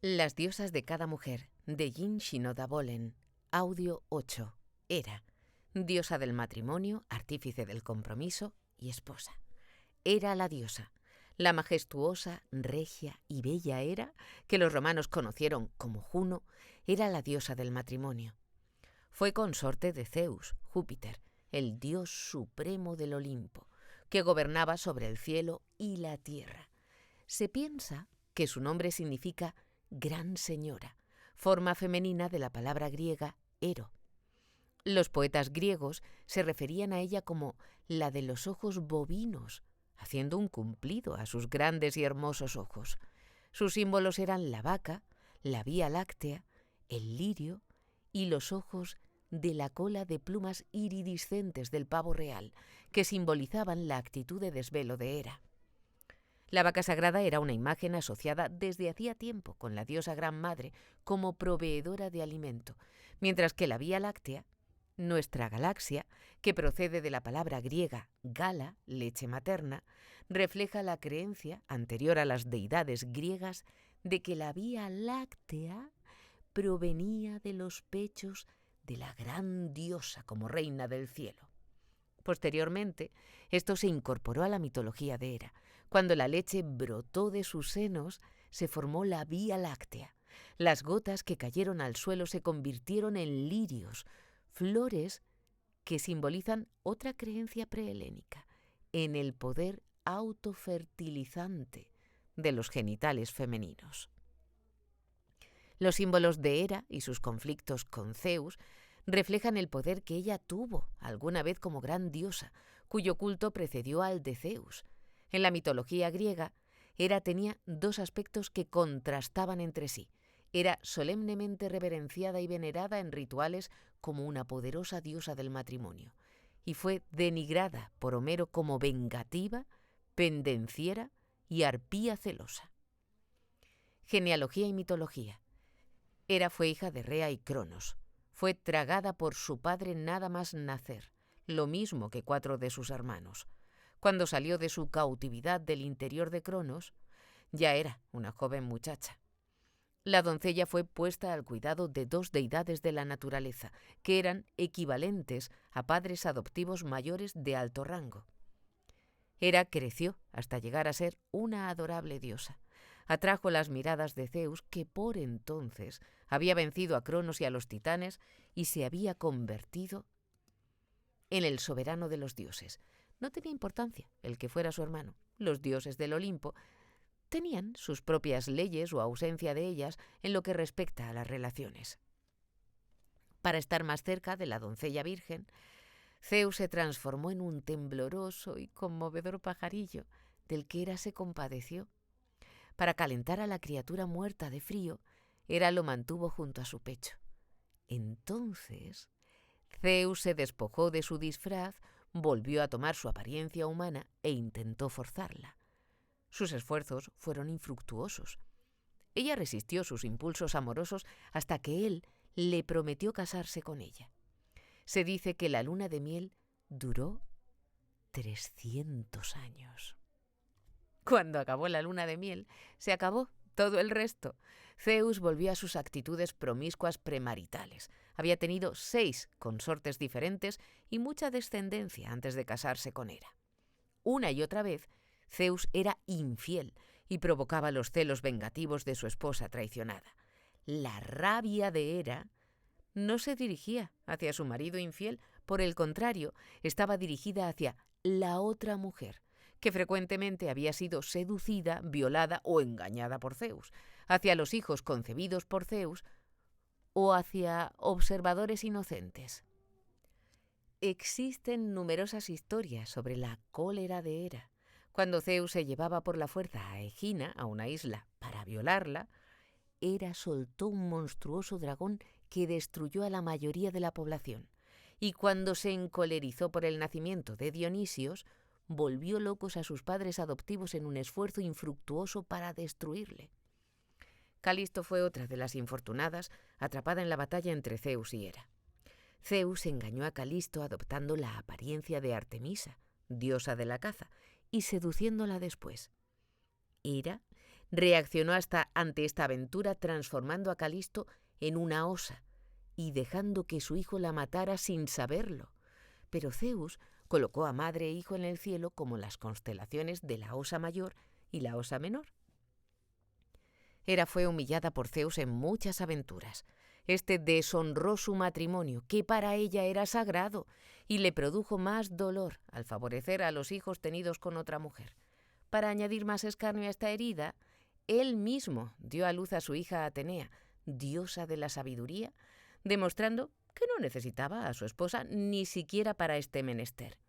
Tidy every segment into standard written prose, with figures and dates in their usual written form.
Las diosas de cada mujer, de Jin Shinoda Bolen. Audio 8. Hera, diosa del matrimonio, artífice del compromiso y esposa. Hera la diosa, la majestuosa, regia y bella Hera, que los romanos conocieron como Juno, era la diosa del matrimonio. Fue consorte de Zeus, Júpiter, el dios supremo del Olimpo, que gobernaba sobre el cielo y la tierra. Se piensa que su nombre significa Gran Señora, forma femenina de la palabra griega Hero. Los poetas griegos se referían a ella como la de los ojos bovinos, haciendo un cumplido a sus grandes y hermosos ojos. Sus símbolos eran la vaca, la Vía Láctea, el lirio y los ojos de la cola de plumas iridiscentes del pavo real, que simbolizaban la actitud de desvelo de Hera. La vaca sagrada era una imagen asociada desde hacía tiempo con la diosa Gran Madre como proveedora de alimento, mientras que la Vía Láctea, nuestra galaxia, que procede de la palabra griega gala, leche materna, refleja la creencia, anterior a las deidades griegas, de que la Vía Láctea provenía de los pechos de la gran diosa como reina del cielo. Posteriormente, esto se incorporó a la mitología de Hera. Cuando la leche brotó de sus senos, se formó la Vía Láctea. Las gotas que cayeron al suelo se convirtieron en lirios, flores que simbolizan otra creencia prehelénica, en el poder autofertilizante de los genitales femeninos. Los símbolos de Hera y sus conflictos con Zeus reflejan el poder que ella tuvo alguna vez como gran diosa, cuyo culto precedió al de Zeus. En la mitología griega, Hera tenía dos aspectos que contrastaban entre sí. Era solemnemente reverenciada y venerada en rituales como una poderosa diosa del matrimonio, y fue denigrada por Homero como vengativa, pendenciera y arpía celosa. Genealogía y mitología. Hera fue hija de Rea y Cronos. Fue tragada por su padre nada más nacer, lo mismo que 4 de sus hermanos. Cuando salió de su cautividad del interior de Cronos, ya era una joven muchacha. La doncella fue puesta al cuidado de 2 deidades de la naturaleza, que eran equivalentes a padres adoptivos mayores de alto rango. Hera creció hasta llegar a ser una adorable diosa. Atrajo las miradas de Zeus, que por entonces había vencido a Cronos y a los titanes y se había convertido en el soberano de los dioses. No tenía importancia el que fuera su hermano. Los dioses del Olimpo tenían sus propias leyes o ausencia de ellas en lo que respecta a las relaciones. Para estar más cerca de la doncella virgen, Zeus se transformó en un tembloroso y conmovedor pajarillo del que Hera se compadeció. Para calentar a la criatura muerta de frío, Hera lo mantuvo junto a su pecho. Entonces, Zeus se despojó de su disfraz, volvió a tomar su apariencia humana e intentó forzarla. Sus esfuerzos fueron infructuosos. Ella resistió sus impulsos amorosos hasta que él le prometió casarse con ella. Se dice que la luna de miel duró 300 años. Cuando acabó la luna de miel, se acabó todo el resto. Zeus volvió a sus actitudes promiscuas premaritales. Había tenido 6 consortes diferentes y mucha descendencia antes de casarse con Hera. Una y otra vez, Zeus era infiel y provocaba los celos vengativos de su esposa traicionada. La rabia de Hera no se dirigía hacia su marido infiel, por el contrario, estaba dirigida hacia la otra mujer, que frecuentemente había sido seducida, violada o engañada por Zeus, hacia los hijos concebidos por Zeus o hacia observadores inocentes. Existen numerosas historias sobre la cólera de Hera. Cuando Zeus se llevaba por la fuerza a Egina, a una isla, para violarla, Hera soltó un monstruoso dragón que destruyó a la mayoría de la población, y cuando se encolerizó por el nacimiento de Dionisios, volvió locos a sus padres adoptivos en un esfuerzo infructuoso para destruirle. Calisto fue otra de las infortunadas, atrapada en la batalla entre Zeus y Hera. Zeus engañó a Calisto adoptando la apariencia de Artemisa, diosa de la caza, y seduciéndola después. Hera reaccionó ante esta aventura transformando a Calisto en una osa y dejando que su hijo la matara sin saberlo. Pero Zeus colocó a madre e hijo en el cielo como las constelaciones de la osa mayor y la osa menor. Hera fue humillada por Zeus en muchas aventuras. Este deshonró su matrimonio, que para ella era sagrado, y le produjo más dolor al favorecer a los hijos tenidos con otra mujer. Para añadir más escarnio a esta herida, él mismo dio a luz a su hija Atenea, diosa de la sabiduría, demostrando que no necesitaba a su esposa ni siquiera para este menester.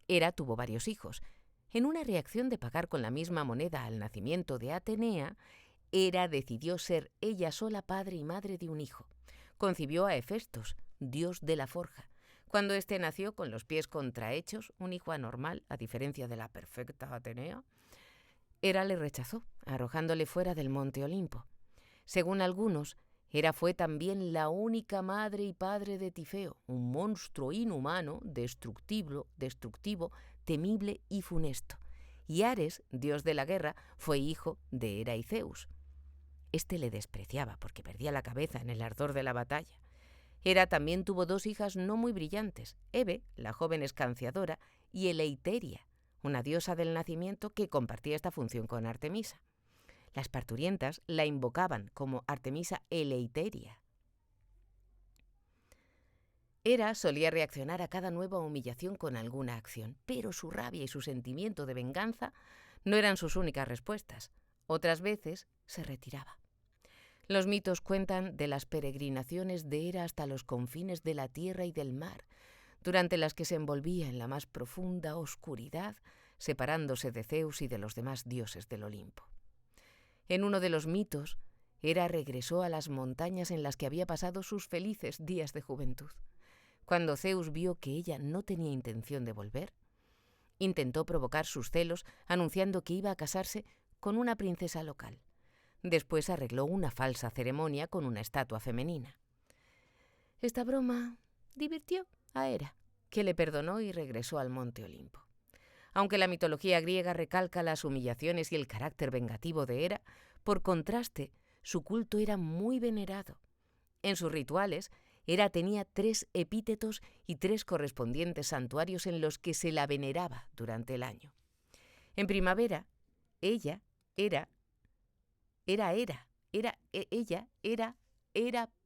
Hera tuvo varios hijos. En una reacción de pagar con la misma moneda al nacimiento de Atenea, Hera decidió ser ella sola padre y madre de un hijo. Concibió a Hefestos, dios de la forja. Cuando éste nació con los pies contrahechos, un hijo anormal, a diferencia de la perfecta Atenea, Hera le rechazó, arrojándole fuera del monte Olimpo. Según algunos, Hera fue también la única madre y padre de Tifeo, un monstruo inhumano, destructivo, temible y funesto. Y Ares, dios de la guerra, fue hijo de Hera y Zeus. Este le despreciaba porque perdía la cabeza en el ardor de la batalla. Hera también tuvo dos hijas no muy brillantes, Hebe, la joven escanciadora, y Eleiteria, una diosa del nacimiento que compartía esta función con Artemisa. Las parturientas la invocaban como Artemisa Eleiteria. Hera solía reaccionar a cada nueva humillación con alguna acción, pero su rabia y su sentimiento de venganza no eran sus únicas respuestas. Otras veces se retiraba. Los mitos cuentan de las peregrinaciones de Hera hasta los confines de la tierra y del mar, durante las que se envolvía en la más profunda oscuridad, separándose de Zeus y de los demás dioses del Olimpo. En uno de los mitos, Hera regresó a las montañas en las que había pasado sus felices días de juventud. Cuando Zeus vio que ella no tenía intención de volver, intentó provocar sus celos anunciando que iba a casarse con una princesa local. Después arregló una falsa ceremonia con una estatua femenina. Esta broma divirtió a Hera, que le perdonó y regresó al monte Olimpo. Aunque la mitología griega recalca las humillaciones y el carácter vengativo de Hera, por contraste, su culto era muy venerado. En sus rituales, Hera tenía 3 epítetos y 3 correspondientes santuarios en los que se la veneraba durante el año. En primavera, ella era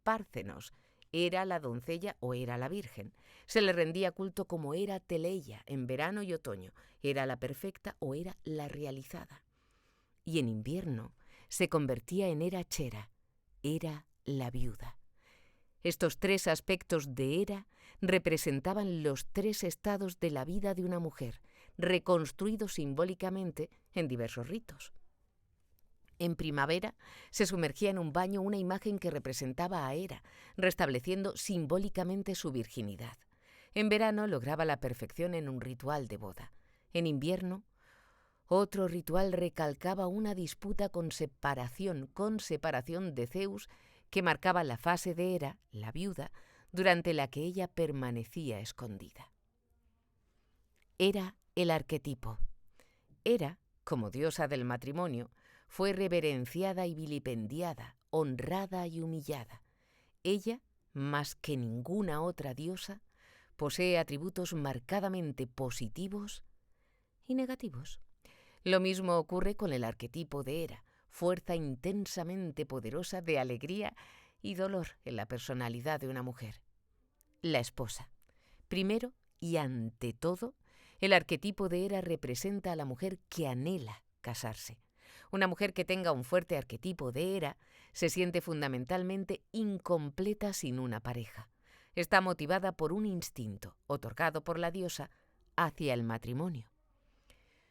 Párcenos, Hera la doncella o Hera la virgen. Se le rendía culto como Hera Teleia en verano y otoño, Hera la perfecta o Hera la realizada. Y en invierno se convertía en Hera Chera, Hera la viuda. Estos 3 aspectos de Hera representaban los 3 estados de la vida de una mujer, reconstruidos simbólicamente en diversos ritos. En primavera se sumergía en un baño una imagen que representaba a Hera, restableciendo simbólicamente su virginidad. En verano lograba la perfección en un ritual de boda. En invierno, otro ritual recalcaba una disputa con separación de Zeus que marcaba la fase de Hera, la viuda, durante la que ella permanecía escondida. Hera el arquetipo. Hera, como diosa del matrimonio, fue reverenciada y vilipendiada, honrada y humillada. Ella, más que ninguna otra diosa, posee atributos marcadamente positivos y negativos. Lo mismo ocurre con el arquetipo de Hera, fuerza intensamente poderosa de alegría y dolor en la personalidad de una mujer. La esposa. Primero y ante todo, el arquetipo de Hera representa a la mujer que anhela casarse. Una mujer que tenga un fuerte arquetipo de Hera se siente fundamentalmente incompleta sin una pareja. Está motivada por un instinto, otorgado por la diosa, hacia el matrimonio.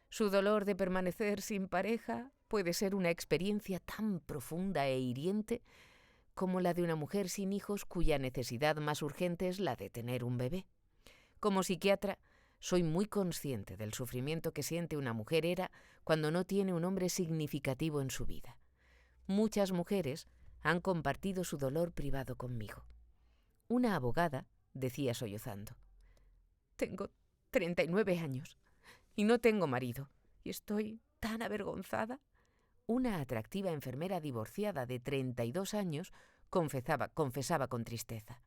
Su dolor de permanecer sin pareja puede ser una experiencia tan profunda e hiriente como la de una mujer sin hijos cuya necesidad más urgente es la de tener un bebé. Como psiquiatra, soy muy consciente del sufrimiento que siente una mujer Hera cuando no tiene un hombre significativo en su vida. Muchas mujeres han compartido su dolor privado conmigo. Una abogada decía sollozando: «Tengo 39 años y no tengo marido, y estoy tan avergonzada. una atractiva enfermera divorciada de 32 años confesaba con tristeza: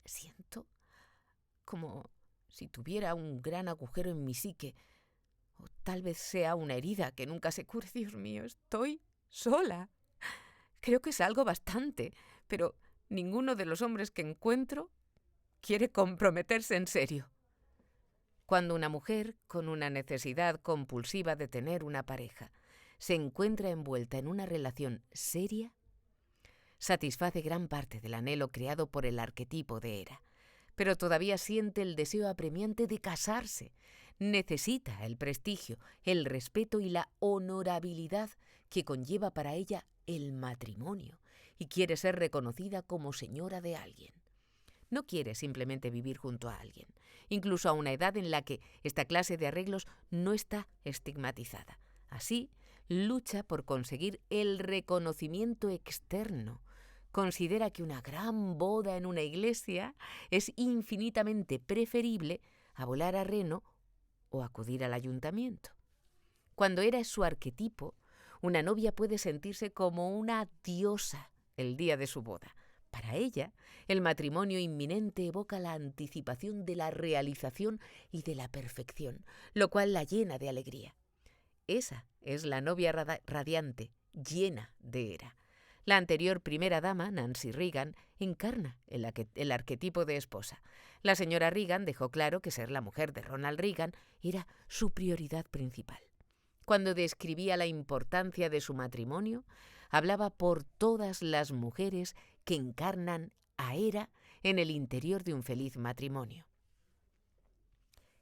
«Siento como si tuviera un gran agujero en mi psique, o tal vez sea una herida que nunca se cure. Dios mío, estoy sola. Creo que salgo bastante, pero ninguno de los hombres que encuentro quiere comprometerse en serio». Cuando una mujer, con una necesidad compulsiva de tener una pareja, se encuentra envuelta en una relación seria, satisface gran parte del anhelo creado por el arquetipo de Hera, pero todavía siente el deseo apremiante de casarse. Necesita el prestigio, el respeto y la honorabilidad que conlleva para ella el matrimonio, y quiere ser reconocida como señora de alguien. No quiere simplemente vivir junto a alguien, incluso a una edad en la que esta clase de arreglos no está estigmatizada. Así, lucha por conseguir el reconocimiento externo. Considera que una gran boda en una iglesia es infinitamente preferible a volar a Reno o acudir al ayuntamiento. Cuando Hera es su arquetipo, una novia puede sentirse como una diosa el día de su boda. Para ella, el matrimonio inminente evoca la anticipación de la realización y de la perfección, lo cual la llena de alegría. Esa es la novia radiante, llena de Hera. La anterior primera dama, Nancy Reagan, encarna el arquetipo de esposa. La señora Reagan dejó claro que ser la mujer de Ronald Reagan era su prioridad principal. Cuando describía la importancia de su matrimonio, hablaba por todas las mujeres que encarnan a Hera en el interior de un feliz matrimonio.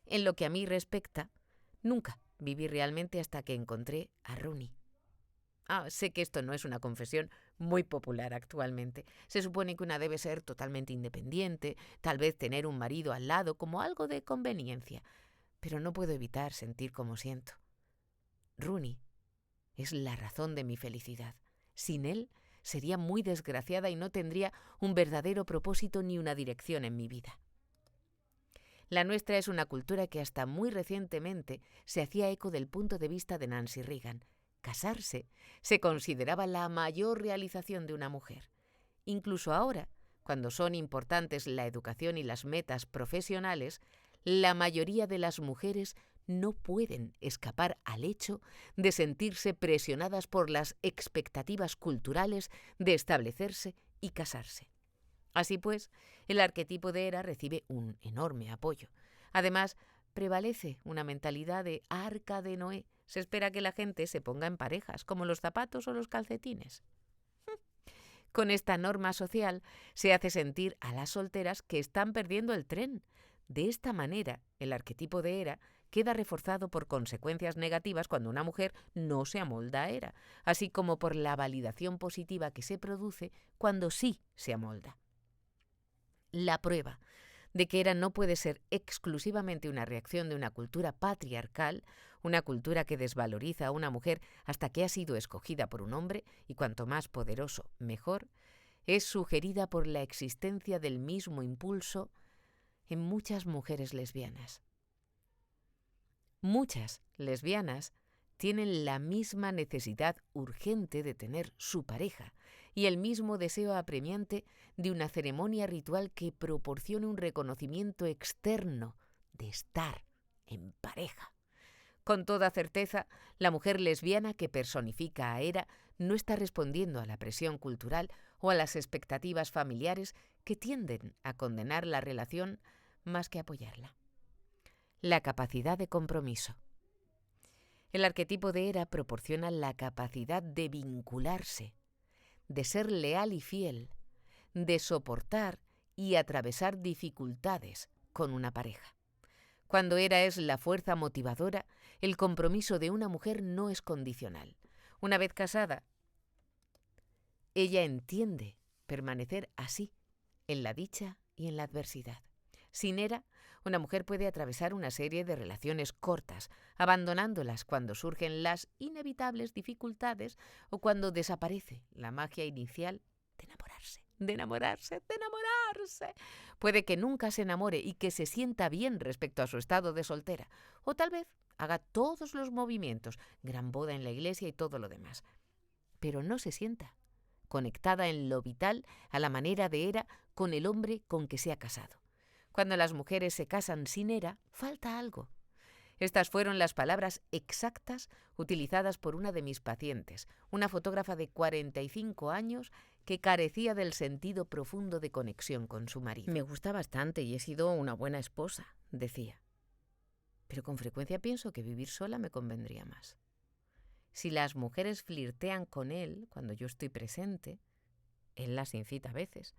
En lo que a mí respecta, nunca viví realmente hasta que encontré a Rooney. Sé que esto no es una confesión muy popular actualmente. Se supone que una debe ser totalmente independiente, tal vez tener un marido al lado como algo de conveniencia, pero no puedo evitar sentir como siento. Rooney es la razón de mi felicidad. Sin él, sería muy desgraciada y no tendría un verdadero propósito ni una dirección en mi vida. La nuestra es una cultura que hasta muy recientemente se hacía eco del punto de vista de Nancy Reagan. Casarse se consideraba la mayor realización de una mujer. Incluso ahora, cuando son importantes la educación y las metas profesionales, la mayoría de las mujeres no pueden escapar al hecho de sentirse presionadas por las expectativas culturales de establecerse y casarse. Así pues, el arquetipo de Hera recibe un enorme apoyo. Además, prevalece una mentalidad de arca de Noé. Se espera que la gente se ponga en parejas, como los zapatos o los calcetines. Con esta norma social se hace sentir a las solteras que están perdiendo el tren. De esta manera, el arquetipo de Hera queda reforzado por consecuencias negativas cuando una mujer no se amolda a Hera, así como por la validación positiva que se produce cuando sí se amolda. La prueba de que Hera no puede ser exclusivamente una reacción de una cultura patriarcal, una cultura que desvaloriza a una mujer hasta que ha sido escogida por un hombre, y cuanto más poderoso, mejor, es sugerida por la existencia del mismo impulso en muchas mujeres lesbianas. Muchas lesbianas tienen la misma necesidad urgente de tener su pareja y el mismo deseo apremiante de una ceremonia ritual que proporcione un reconocimiento externo de estar en pareja. Con toda certeza, la mujer lesbiana que personifica a Hera no está respondiendo a la presión cultural o a las expectativas familiares que tienden a condenar la relación más que apoyarla. La capacidad de compromiso. El arquetipo de Hera proporciona la capacidad de vincularse, de ser leal y fiel, de soportar y atravesar dificultades con una pareja. Cuando Hera es la fuerza motivadora, el compromiso de una mujer no es condicional. Una vez casada, ella entiende permanecer así, en la dicha y en la adversidad. Sin Hera, una mujer puede atravesar una serie de relaciones cortas, abandonándolas cuando surgen las inevitables dificultades o cuando desaparece la magia inicial de enamorarse. Puede que nunca se enamore y que se sienta bien respecto a su estado de soltera, o tal vez haga todos los movimientos, gran boda en la iglesia y todo lo demás. Pero no se sienta, conectada en lo vital a la manera de Hera con el hombre con que se ha casado. Cuando las mujeres se casan sin Hera, falta algo. Estas fueron las palabras exactas utilizadas por una de mis pacientes, una fotógrafa de 45 años que carecía del sentido profundo de conexión con su marido. Me gusta bastante y he sido una buena esposa, decía. Pero con frecuencia pienso que vivir sola me convendría más. Si las mujeres flirtean con él cuando yo estoy presente, él las incita a veces.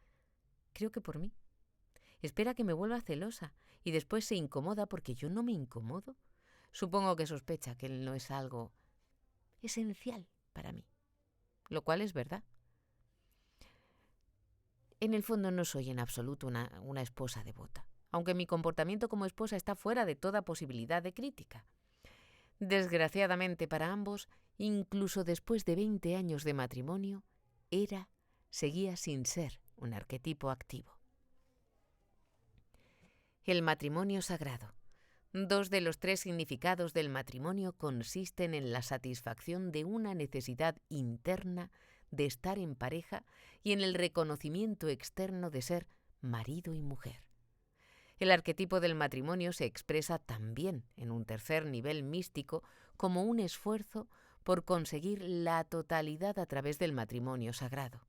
Creo que por mí. Espera que me vuelva celosa y después se incomoda porque yo no me incomodo. Supongo que sospecha que él no es algo esencial para mí, lo cual es verdad. En el fondo no soy en absoluto una esposa devota, aunque mi comportamiento como esposa está fuera de toda posibilidad de crítica. Desgraciadamente para ambos, incluso después de 20 años de matrimonio, Hera seguía sin ser un arquetipo activo. El matrimonio sagrado. 2 de los 3 significados del matrimonio consisten en la satisfacción de una necesidad interna de estar en pareja y en el reconocimiento externo de ser marido y mujer. El arquetipo del matrimonio se expresa también en un tercer nivel místico como un esfuerzo por conseguir la totalidad a través del matrimonio sagrado.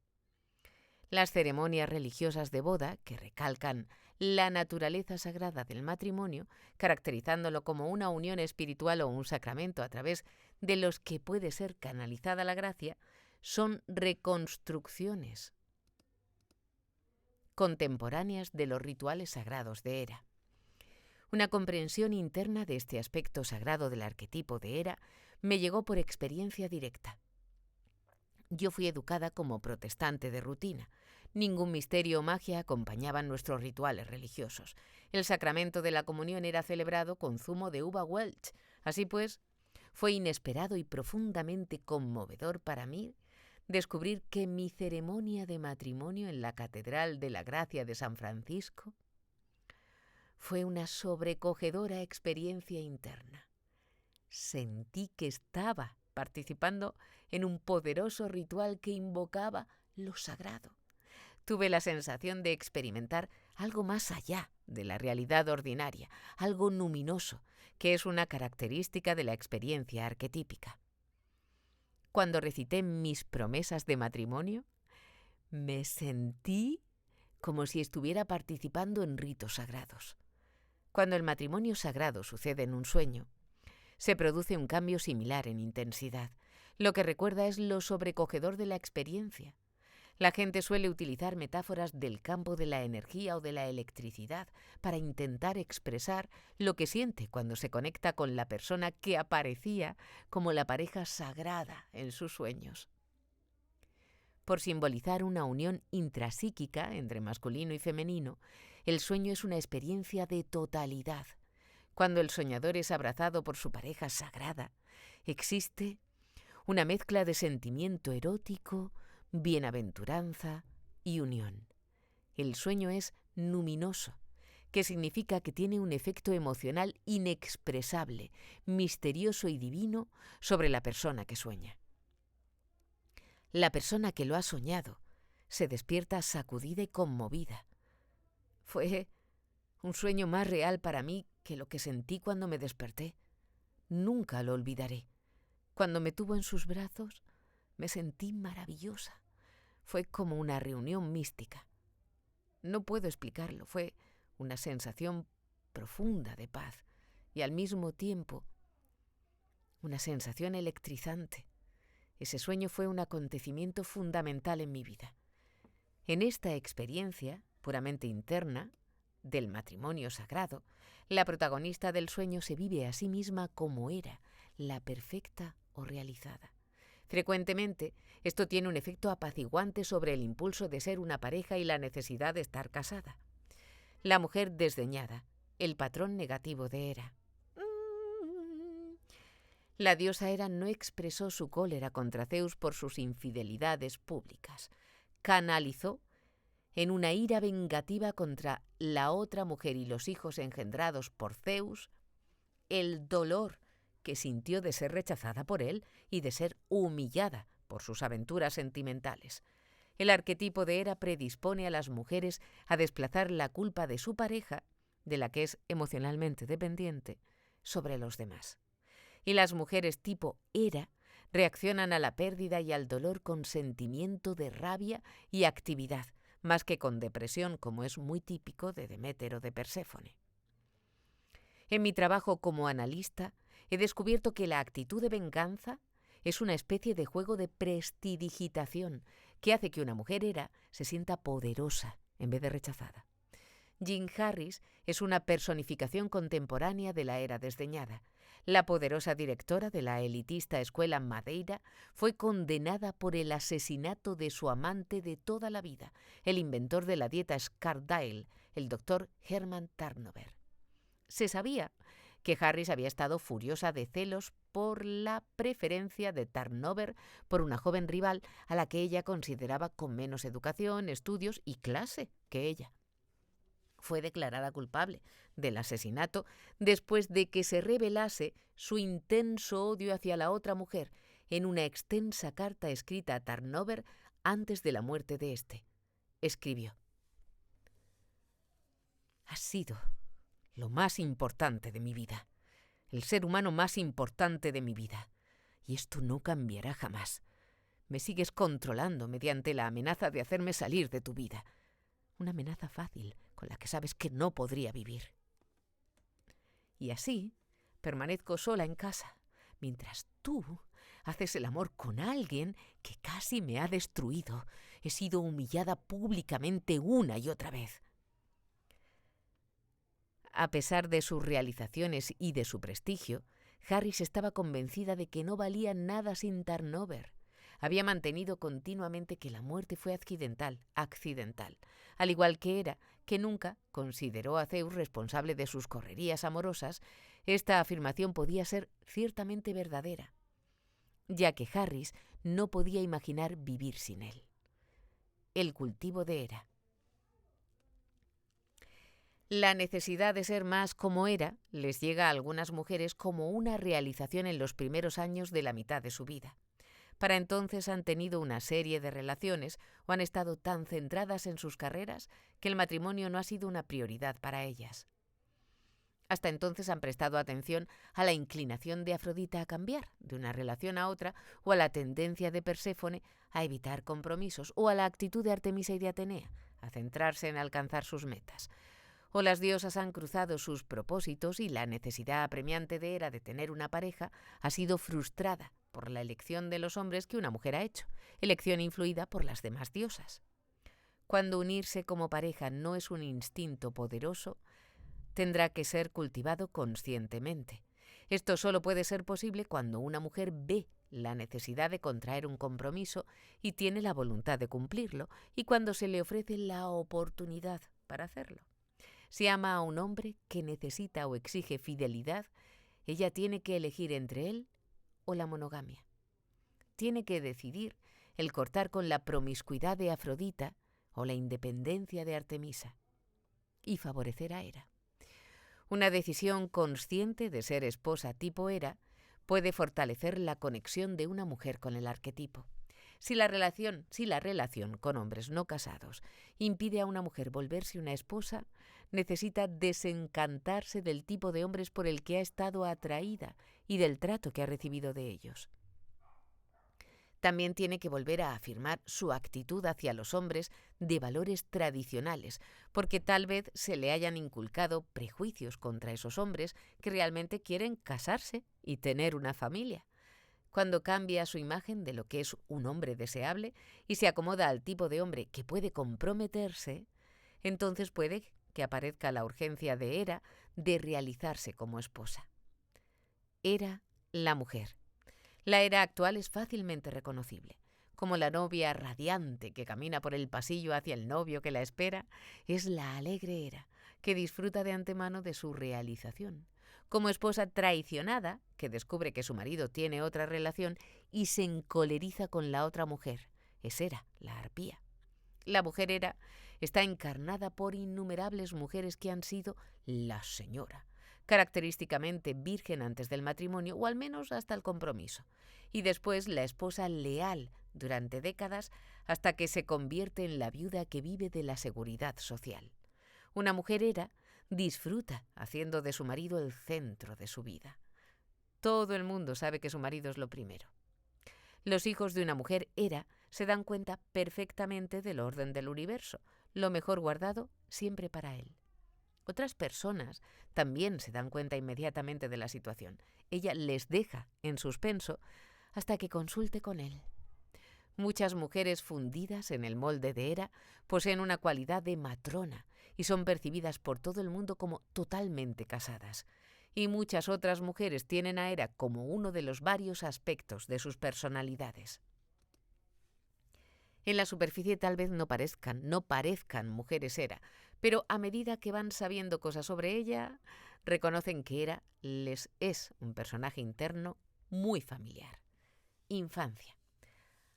Las ceremonias religiosas de boda, que recalcan la naturaleza sagrada del matrimonio, caracterizándolo como una unión espiritual o un sacramento a través de los que puede ser canalizada la gracia, son reconstrucciones contemporáneas de los rituales sagrados de Hera. Una comprensión interna de este aspecto sagrado del arquetipo de Hera me llegó por experiencia directa. Yo fui educada como protestante de rutina. Ningún misterio o magia acompañaban nuestros rituales religiosos. El sacramento de la comunión era celebrado con zumo de uva Welch. Así pues, fue inesperado y profundamente conmovedor para mí descubrir que mi ceremonia de matrimonio en la Catedral de la Gracia de San Francisco fue una sobrecogedora experiencia interna. Sentí que estaba participando en un poderoso ritual que invocaba lo sagrado. Tuve la sensación de experimentar algo más allá de la realidad ordinaria, algo luminoso, que es una característica de la experiencia arquetípica. Cuando recité mis promesas de matrimonio, me sentí como si estuviera participando en ritos sagrados. Cuando el matrimonio sagrado sucede en un sueño, se produce un cambio similar en intensidad. Lo que recuerda es lo sobrecogedor de la experiencia. La gente suele utilizar metáforas del campo de la energía o de la electricidad para intentar expresar lo que siente cuando se conecta con la persona que aparecía como la pareja sagrada en sus sueños. Por simbolizar una unión intrapsíquica entre masculino y femenino, el sueño es una experiencia de totalidad. Cuando el soñador es abrazado por su pareja sagrada, existe una mezcla de sentimiento erótico, bienaventuranza y unión. El sueño es luminoso, que significa que tiene un efecto emocional inexpresable, misterioso y divino sobre la persona que sueña. La persona que lo ha soñado se despierta sacudida y conmovida. Fue un sueño más real para mí que lo que sentí cuando me desperté. Nunca lo olvidaré. Cuando me tuvo en sus brazos, me sentí maravillosa. Fue como una reunión mística. No puedo explicarlo. Fue una sensación profunda de paz y al mismo tiempo una sensación electrizante. Ese sueño fue un acontecimiento fundamental en mi vida. En esta experiencia, puramente interna, del matrimonio sagrado, la protagonista del sueño se vive a sí misma como era, la perfecta o realizada. Frecuentemente, esto tiene un efecto apaciguante sobre el impulso de ser una pareja y la necesidad de estar casada. La mujer desdeñada, el patrón negativo de Hera. La diosa Hera no expresó su cólera contra Zeus por sus infidelidades públicas. Canalizó en una ira vengativa contra la otra mujer y los hijos engendrados por Zeus el dolor que sintió de ser rechazada por él y de ser humillada por sus aventuras sentimentales. El arquetipo de Hera predispone a las mujeres a desplazar la culpa de su pareja, de la que es emocionalmente dependiente, sobre los demás. Y las mujeres tipo Hera reaccionan a la pérdida y al dolor con sentimiento de rabia y actividad, más que con depresión, como es muy típico de Deméter o de Perséfone. En mi trabajo como analista, he descubierto que la actitud de venganza es una especie de juego de prestidigitación que hace que una mujer Hera se sienta poderosa en vez de rechazada. Jean Harris es una personificación contemporánea de la Hera desdeñada. La poderosa directora de la elitista escuela Madeira fue condenada por el asesinato de su amante de toda la vida, el inventor de la dieta Scarsdale, el doctor Hermann Tarnover. Se sabía que Harris había estado furiosa de celos por la preferencia de Tarnover por una joven rival a la que ella consideraba con menos educación, estudios y clase que ella. Fue declarada culpable del asesinato después de que se revelase su intenso odio hacia la otra mujer en una extensa carta escrita a Tarnover antes de la muerte de éste. Escribió: «Has sido lo más importante de mi vida, el ser humano más importante de mi vida, y esto no cambiará jamás. Me sigues controlando mediante la amenaza de hacerme salir de tu vida. Una amenaza fácil con la que sabes que no podría vivir. Y así permanezco sola en casa, mientras tú haces el amor con alguien que casi me ha destruido. He sido humillada públicamente una y otra vez». A pesar de sus realizaciones y de su prestigio, Harris estaba convencida de que no valía nada sin Tarnover. Había mantenido continuamente que la muerte fue accidental, al igual que Hera, que nunca consideró a Zeus responsable de sus correrías amorosas. Esta afirmación podía ser ciertamente verdadera, ya que Harris no podía imaginar vivir sin él. El cultivo de Hera. La necesidad de ser más como Hera les llega a algunas mujeres como una realización en los primeros años de la mitad de su vida. Para entonces han tenido una serie de relaciones o han estado tan centradas en sus carreras que el matrimonio no ha sido una prioridad para ellas. Hasta entonces han prestado atención a la inclinación de Afrodita a cambiar de una relación a otra, o a la tendencia de Perséfone a evitar compromisos, o a la actitud de Artemisa y de Atenea a centrarse en alcanzar sus metas. O las diosas han cruzado sus propósitos y la necesidad apremiante de Hera de tener una pareja ha sido frustrada por la elección de los hombres que una mujer ha hecho, elección influida por las demás diosas. Cuando unirse como pareja no es un instinto poderoso, tendrá que ser cultivado conscientemente. Esto solo puede ser posible cuando una mujer ve la necesidad de contraer un compromiso y tiene la voluntad de cumplirlo, y cuando se le ofrece la oportunidad para hacerlo. Si ama a un hombre que necesita o exige fidelidad, ella tiene que elegir entre él o la monogamia. Tiene que decidir el cortar con la promiscuidad de Afrodita o la independencia de Artemisa y favorecer a Hera. Una decisión consciente de ser esposa tipo Hera puede fortalecer la conexión de una mujer con el arquetipo. Si la relación con hombres no casados impide a una mujer volverse una esposa, necesita desencantarse del tipo de hombres por el que ha estado atraída y del trato que ha recibido de ellos. También tiene que volver a afirmar su actitud hacia los hombres de valores tradicionales, porque tal vez se le hayan inculcado prejuicios contra esos hombres que realmente quieren casarse y tener una familia. Cuando cambia su imagen de lo que es un hombre deseable y se acomoda al tipo de hombre que puede comprometerse, entonces puede que aparezca la urgencia de Hera de realizarse como esposa. Hera, la mujer. La Hera actual es fácilmente reconocible. Como la novia radiante que camina por el pasillo hacia el novio que la espera, es la alegre Hera, que disfruta de antemano de su realización. Como esposa traicionada, que descubre que su marido tiene otra relación y se encoleriza con la otra mujer, es Hera, la arpía. La mujer Hera está encarnada por innumerables mujeres que han sido la señora, característicamente virgen antes del matrimonio o al menos hasta el compromiso, y después la esposa leal durante décadas hasta que se convierte en la viuda que vive de la seguridad social. Una mujer Hera disfruta haciendo de su marido el centro de su vida. Todo el mundo sabe que su marido es lo primero. Los hijos de una mujer Hera se dan cuenta perfectamente del orden del universo, lo mejor guardado siempre para él. Otras personas también se dan cuenta inmediatamente de la situación. Ella les deja en suspenso hasta que consulte con él. Muchas mujeres fundidas en el molde de Hera poseen una cualidad de matrona y son percibidas por todo el mundo como totalmente casadas. Y muchas otras mujeres tienen a Hera como uno de los varios aspectos de sus personalidades. En la superficie tal vez no parezcan mujeres Hera, pero a medida que van sabiendo cosas sobre ella, reconocen que Hera les es un personaje interno muy familiar. Infancia.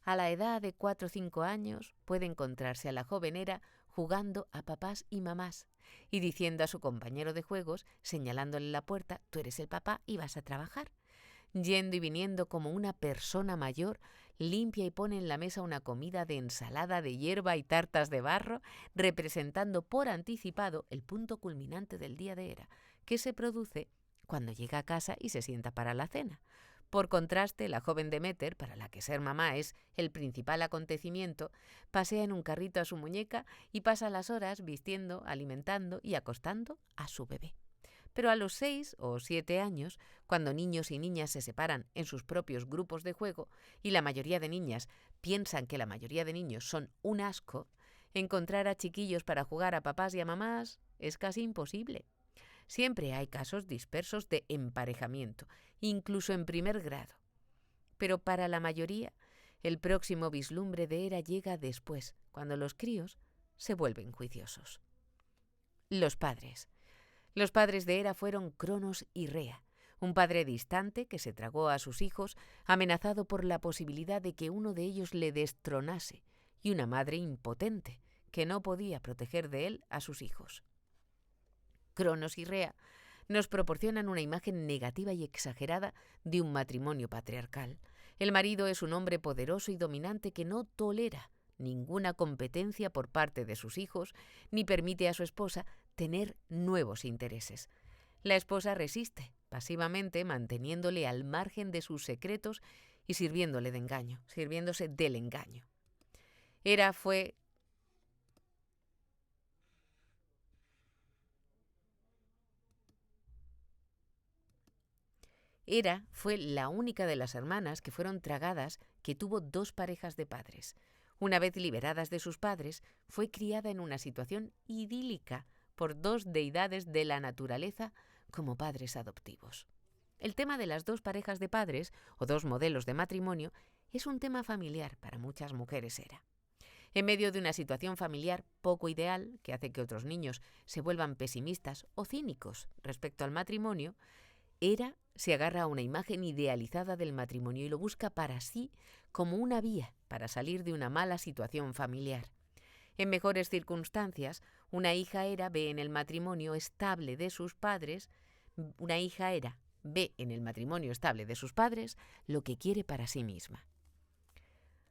A la edad de 4 o 5 años puede encontrarse a la joven Hera jugando a papás y mamás y diciendo a su compañero de juegos, señalándole la puerta: «Tú eres el papá y vas a trabajar». Yendo y viniendo como una persona mayor, limpia y pone en la mesa una comida de ensalada de hierba y tartas de barro, representando por anticipado el punto culminante del día de Hera, que se produce cuando llega a casa y se sienta para la cena. Por contraste, la joven Deméter, para la que ser mamá es el principal acontecimiento, pasea en un carrito a su muñeca y pasa las horas vistiendo, alimentando y acostando a su bebé. Pero a los 6 o 7 años, cuando niños y niñas se separan en sus propios grupos de juego y la mayoría de niñas piensan que la mayoría de niños son un asco, encontrar a chiquillos para jugar a papás y a mamás es casi imposible. Siempre hay casos dispersos de emparejamiento, incluso en primer grado. Pero para la mayoría, el próximo vislumbre de Hera llega después, cuando los críos se vuelven juiciosos. Los padres. Los padres de Hera fueron Cronos y Rea, un padre distante que se tragó a sus hijos, amenazado por la posibilidad de que uno de ellos le destronase, y una madre impotente, que no podía proteger de él a sus hijos. Cronos y Rea nos proporcionan una imagen negativa y exagerada de un matrimonio patriarcal. El marido es un hombre poderoso y dominante que no tolera ninguna competencia por parte de sus hijos, ni permite a su esposa tener nuevos intereses. La esposa resiste pasivamente, manteniéndole al margen de sus secretos y sirviéndose del engaño. Hera fue la única de las hermanas que fueron tragadas que tuvo 2 parejas de padres. Una vez liberadas de sus padres, fue criada en una situación idílica por 2 deidades de la naturaleza como padres adoptivos. El tema de las 2 parejas de padres, o 2 modelos de matrimonio, es un tema familiar para muchas mujeres Hera. En medio de una situación familiar poco ideal, que hace que otros niños se vuelvan pesimistas o cínicos respecto al matrimonio, Hera se agarra a una imagen idealizada del matrimonio y lo busca para sí como una vía para salir de una mala situación familiar. En mejores circunstancias, una hija Hera ve en el matrimonio estable de sus padres lo que quiere para sí misma.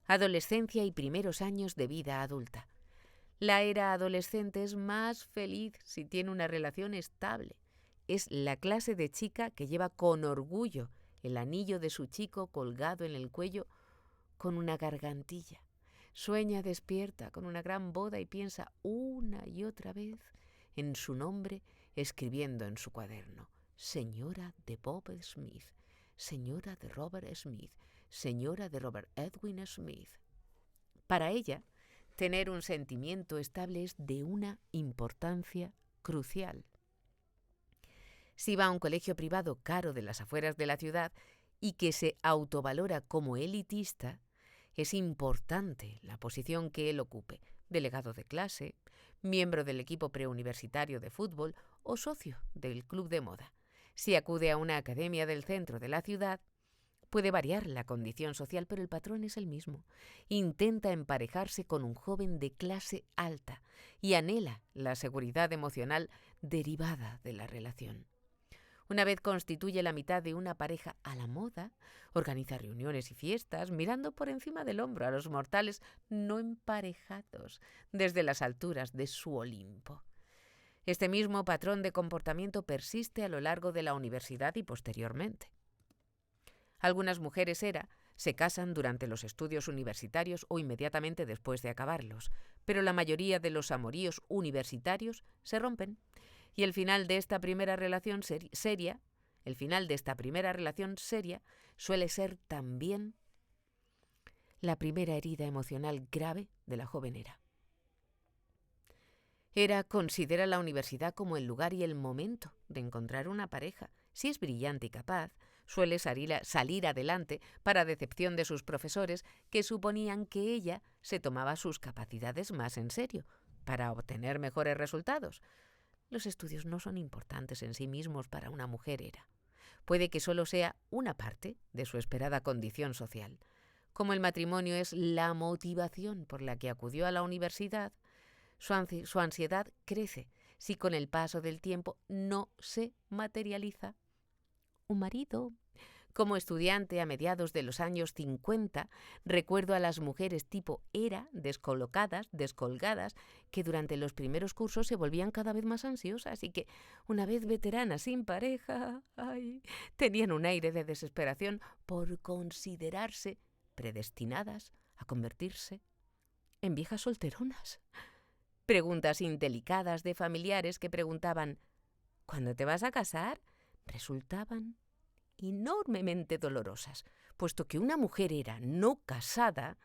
Adolescencia y primeros años de vida adulta. La Hera adolescente es más feliz si tiene una relación estable. Es la clase de chica que lleva con orgullo el anillo de su chico colgado en el cuello con una gargantilla. Sueña despierta con una gran boda y piensa una y otra vez en su nombre, escribiendo en su cuaderno: señora de Bob Smith, señora de Robert Smith, señora de Robert Edwin Smith. Para ella, tener un sentimiento estable es de una importancia crucial. Si va a un colegio privado caro de las afueras de la ciudad y que se autovalora como elitista, es importante la posición que él ocupe: delegado de clase, miembro del equipo preuniversitario de fútbol o socio del club de moda. Si acude a una academia del centro de la ciudad, puede variar la condición social, pero el patrón es el mismo. Intenta emparejarse con un joven de clase alta y anhela la seguridad emocional derivada de la relación. Una vez constituye la mitad de una pareja a la moda, organiza reuniones y fiestas, mirando por encima del hombro a los mortales no emparejados desde las alturas de su Olimpo. Este mismo patrón de comportamiento persiste a lo largo de la universidad y posteriormente. Algunas mujeres ERA se casan durante los estudios universitarios o inmediatamente después de acabarlos, pero la mayoría de los amoríos universitarios se rompen y el final de esta primera relación seria suele ser también la primera herida emocional grave de la joven ERA. ERA considera la universidad como el lugar y el momento de encontrar una pareja. Si es brillante y capaz, suele salir adelante para decepción de sus profesores, que suponían que ella se tomaba sus capacidades más en serio para obtener mejores resultados. Los estudios no son importantes en sí mismos para una mujer ERA. Puede que solo sea una parte de su esperada condición social. Como el matrimonio es la motivación por la que acudió a la universidad, su ansiedad crece si con el paso del tiempo no se materializa un marido. Como estudiante a mediados de los años 50, recuerdo a las mujeres tipo ERA, descolocadas, descolgadas, que durante los primeros cursos se volvían cada vez más ansiosas y que, una vez veteranas sin pareja, tenían un aire de desesperación por considerarse predestinadas a convertirse en viejas solteronas. Preguntas indelicadas de familiares que preguntaban ¿cuándo te vas a casar? Resultaban enormemente dolorosas, puesto que una mujer ERA no casada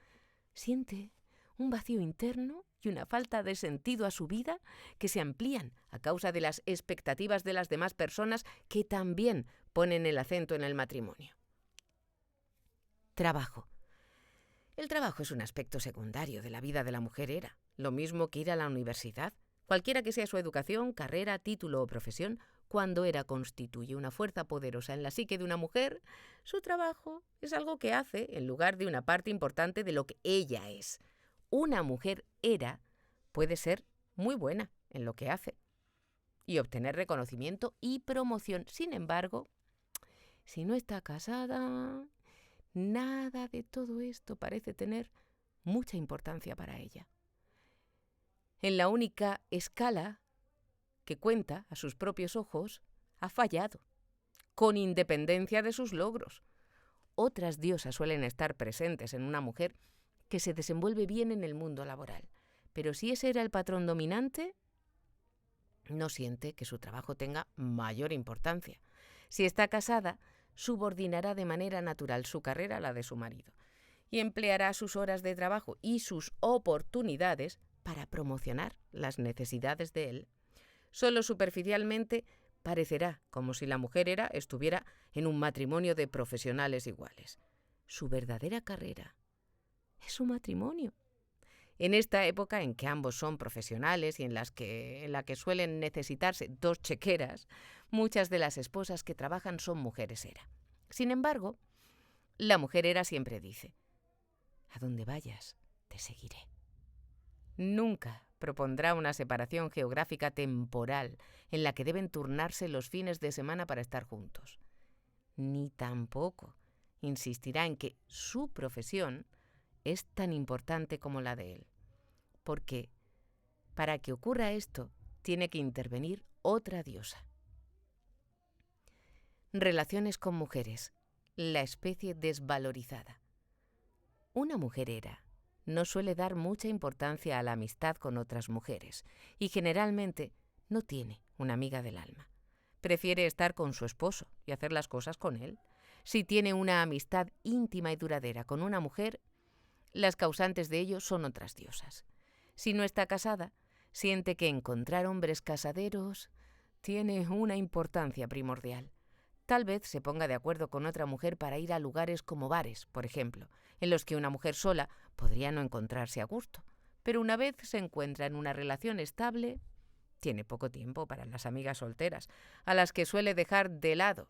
siente un vacío interno y una falta de sentido a su vida que se amplían a causa de las expectativas de las demás personas que también ponen el acento en el matrimonio. Trabajo. El trabajo es un aspecto secundario de la vida de la mujer ERA, lo mismo que ir a la universidad. Cualquiera que sea su educación, carrera, título o profesión, cuando ERA constituye una fuerza poderosa en la psique de una mujer, su trabajo es algo que hace en lugar de una parte importante de lo que ella es. Una mujer ERA puede ser muy buena en lo que hace y obtener reconocimiento y promoción. Sin embargo, si no está casada, nada de todo esto parece tener mucha importancia para ella. En la única escala que cuenta a sus propios ojos, ha fallado, con independencia de sus logros. Otras diosas suelen estar presentes en una mujer que se desenvuelve bien en el mundo laboral, pero si ese era el patrón dominante, no siente que su trabajo tenga mayor importancia. Si está casada, subordinará de manera natural su carrera a la de su marido y empleará sus horas de trabajo y sus oportunidades para promocionar las necesidades de él. Solo superficialmente parecerá como si la mujer ERA estuviera en un matrimonio de profesionales iguales. Su verdadera carrera es su matrimonio. En esta época en que ambos son profesionales y en la que suelen necesitarse dos chequeras, muchas de las esposas que trabajan son mujeres ERA. Sin embargo, la mujer ERA siempre dice: «A donde vayas, te seguiré». Nunca propondrá una separación geográfica temporal en la que deben turnarse los fines de semana para estar juntos. Ni tampoco insistirá en que su profesión es tan importante como la de él, porque para que ocurra esto tiene que intervenir otra diosa. Relaciones con mujeres, la especie desvalorizada. Una mujer ERA no suele dar mucha importancia a la amistad con otras mujeres y generalmente no tiene una amiga del alma. Prefiere estar con su esposo y hacer las cosas con él. Si tiene una amistad íntima y duradera con una mujer, las causantes de ello son otras diosas. Si no está casada, siente que encontrar hombres casaderos tiene una importancia primordial. Tal vez se ponga de acuerdo con otra mujer para ir a lugares como bares, por ejemplo, en los que una mujer sola podría no encontrarse a gusto. Pero una vez se encuentra en una relación estable, tiene poco tiempo para las amigas solteras, a las que suele dejar de lado.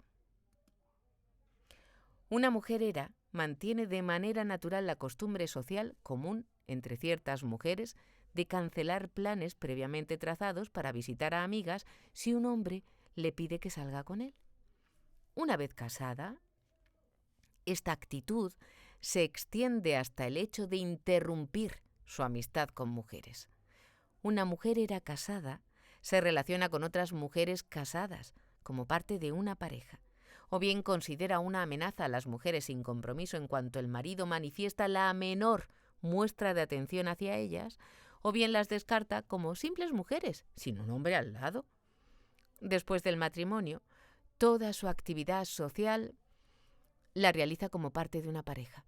Una mujer ERA mantiene de manera natural la costumbre social común entre ciertas mujeres de cancelar planes previamente trazados para visitar a amigas si un hombre le pide que salga con él. Una vez casada, esta actitud se extiende hasta el hecho de interrumpir su amistad con mujeres. Una mujer era casada se relaciona con otras mujeres casadas como parte de una pareja, o bien considera una amenaza a las mujeres sin compromiso en cuanto el marido manifiesta la menor muestra de atención hacia ellas, o bien las descarta como simples mujeres, sin un hombre al lado. Después del matrimonio, toda su actividad social la realiza como parte de una pareja.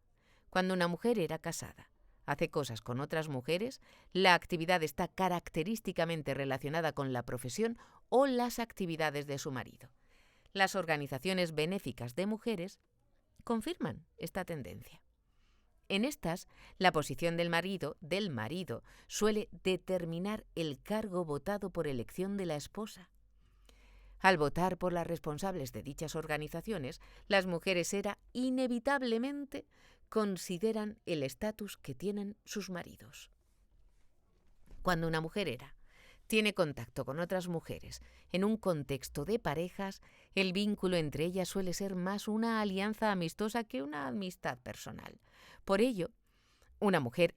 Cuando una mujer era casada, hace cosas con otras mujeres, la actividad está característicamente relacionada con la profesión o las actividades de su marido. Las organizaciones benéficas de mujeres confirman esta tendencia. En estas, la posición del marido suele determinar el cargo votado por elección de la esposa. Al votar por las responsables de dichas organizaciones, las mujeres inevitablemente consideran el estatus que tienen sus maridos. Cuando una mujer tiene contacto con otras mujeres en un contexto de parejas, el vínculo entre ellas suele ser más una alianza amistosa que una amistad personal. Por ello, una mujer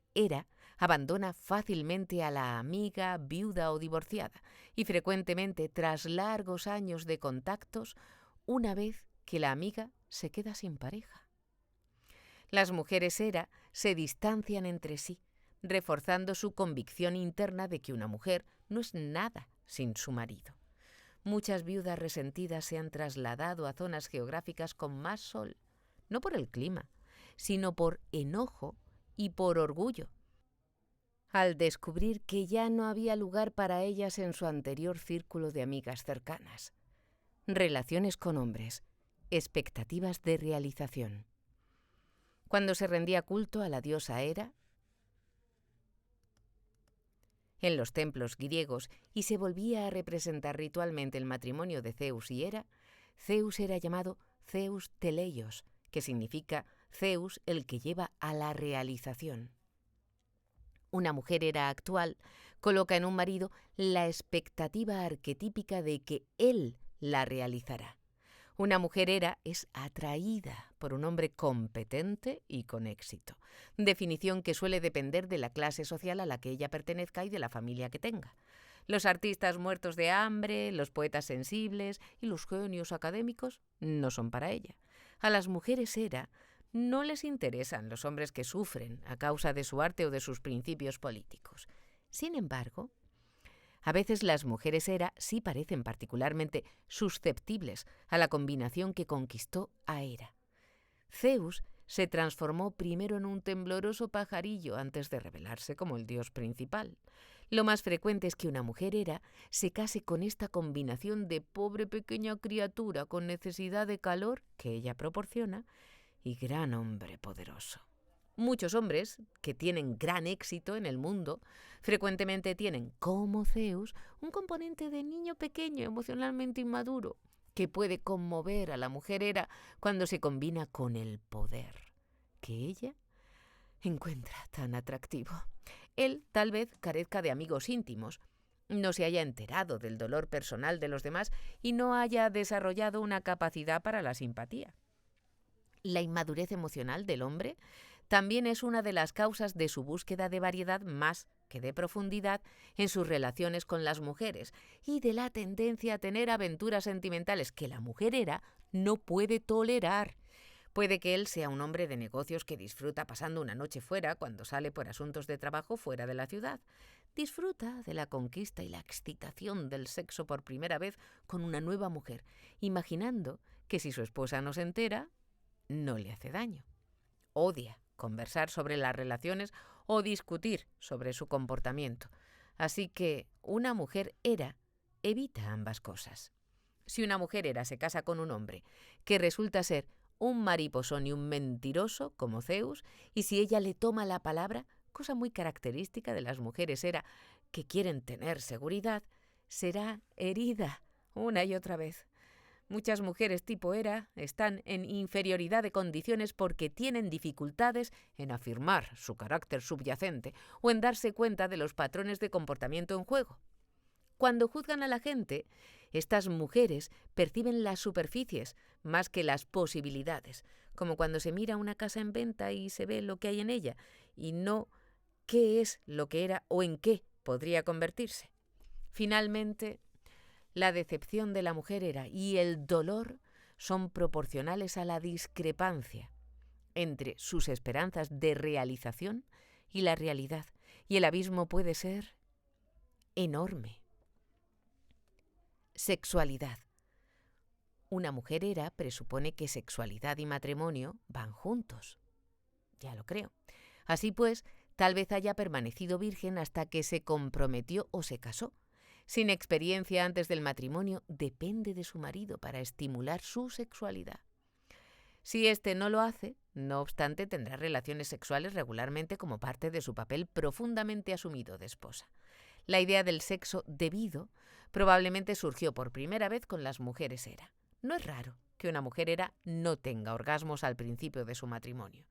abandona fácilmente a la amiga, viuda o divorciada, y frecuentemente, tras largos años de contactos, una vez que la amiga se queda sin pareja. Las mujeres se distancian entre sí, reforzando su convicción interna de que una mujer no es nada sin su marido. Muchas viudas resentidas se han trasladado a zonas geográficas con más sol, no por el clima, sino por enojo y por orgullo, al descubrir que ya no había lugar para ellas en su anterior círculo de amigas cercanas. Relaciones con hombres, expectativas de realización. Cuando se rendía culto a la diosa Hera en los templos griegos y se volvía a representar ritualmente el matrimonio de Zeus y Hera, Zeus era llamado Zeus Teleios, que significa Zeus el que lleva a la realización. Una mujer actual coloca en un marido la expectativa arquetípica de que él la realizará. Una mujer es atraída por un hombre competente y con éxito, definición que suele depender de la clase social a la que ella pertenezca y de la familia que tenga. Los artistas muertos de hambre, los poetas sensibles y los genios académicos no son para ella. A las mujeres no les interesan los hombres que sufren a causa de su arte o de sus principios políticos. Sin embargo, a veces las mujeres sí parecen particularmente susceptibles a la combinación que conquistó a Hera. Zeus se transformó primero en un tembloroso pajarillo antes de revelarse como el dios principal. Lo más frecuente es que una mujer se case con esta combinación de pobre pequeña criatura con necesidad de calor que ella proporciona y gran hombre poderoso. Muchos hombres que tienen gran éxito en el mundo frecuentemente tienen, como Zeus, un componente de niño pequeño emocionalmente inmaduro que puede conmover a la mujer cuando se combina con el poder que ella encuentra tan atractivo. Él tal vez carezca de amigos íntimos, no se haya enterado del dolor personal de los demás y no haya desarrollado una capacidad para la simpatía. La inmadurez emocional del hombre también es una de las causas de su búsqueda de variedad más que de profundidad en sus relaciones con las mujeres y de la tendencia a tener aventuras sentimentales que la mujer no puede tolerar. Puede que él sea un hombre de negocios que disfruta pasando una noche fuera cuando sale por asuntos de trabajo fuera de la ciudad. Disfruta de la conquista y la excitación del sexo por primera vez con una nueva mujer, imaginando que si su esposa no se entera, no le hace daño. Odia conversar sobre las relaciones o discutir sobre su comportamiento. Así que una mujer evita ambas cosas. Si una mujer se casa con un hombre que resulta ser un mariposón y un mentiroso como Zeus, y si ella le toma la palabra, cosa muy característica de las mujeres que quieren tener seguridad, será herida una y otra vez. Muchas mujeres tipo están en inferioridad de condiciones porque tienen dificultades en afirmar su carácter subyacente o en darse cuenta de los patrones de comportamiento en juego. Cuando juzgan a la gente, estas mujeres perciben las superficies más que las posibilidades, como cuando se mira una casa en venta y se ve lo que hay en ella, y no qué es lo que era o en qué podría convertirse. Finalmente, la decepción de la mujer era y el dolor son proporcionales a la discrepancia entre sus esperanzas de realización y la realidad, y el abismo puede ser enorme. Sexualidad. Una mujer era presupone que sexualidad y matrimonio van juntos. Ya lo creo. Así pues, tal vez haya permanecido virgen hasta que se comprometió o se casó. Sin experiencia antes del matrimonio, depende de su marido para estimular su sexualidad. Si éste no lo hace, no obstante, tendrá relaciones sexuales regularmente como parte de su papel profundamente asumido de esposa. La idea del sexo debido probablemente surgió por primera vez con las mujeres era. No es raro que una mujer era no tenga orgasmos al principio de su matrimonio.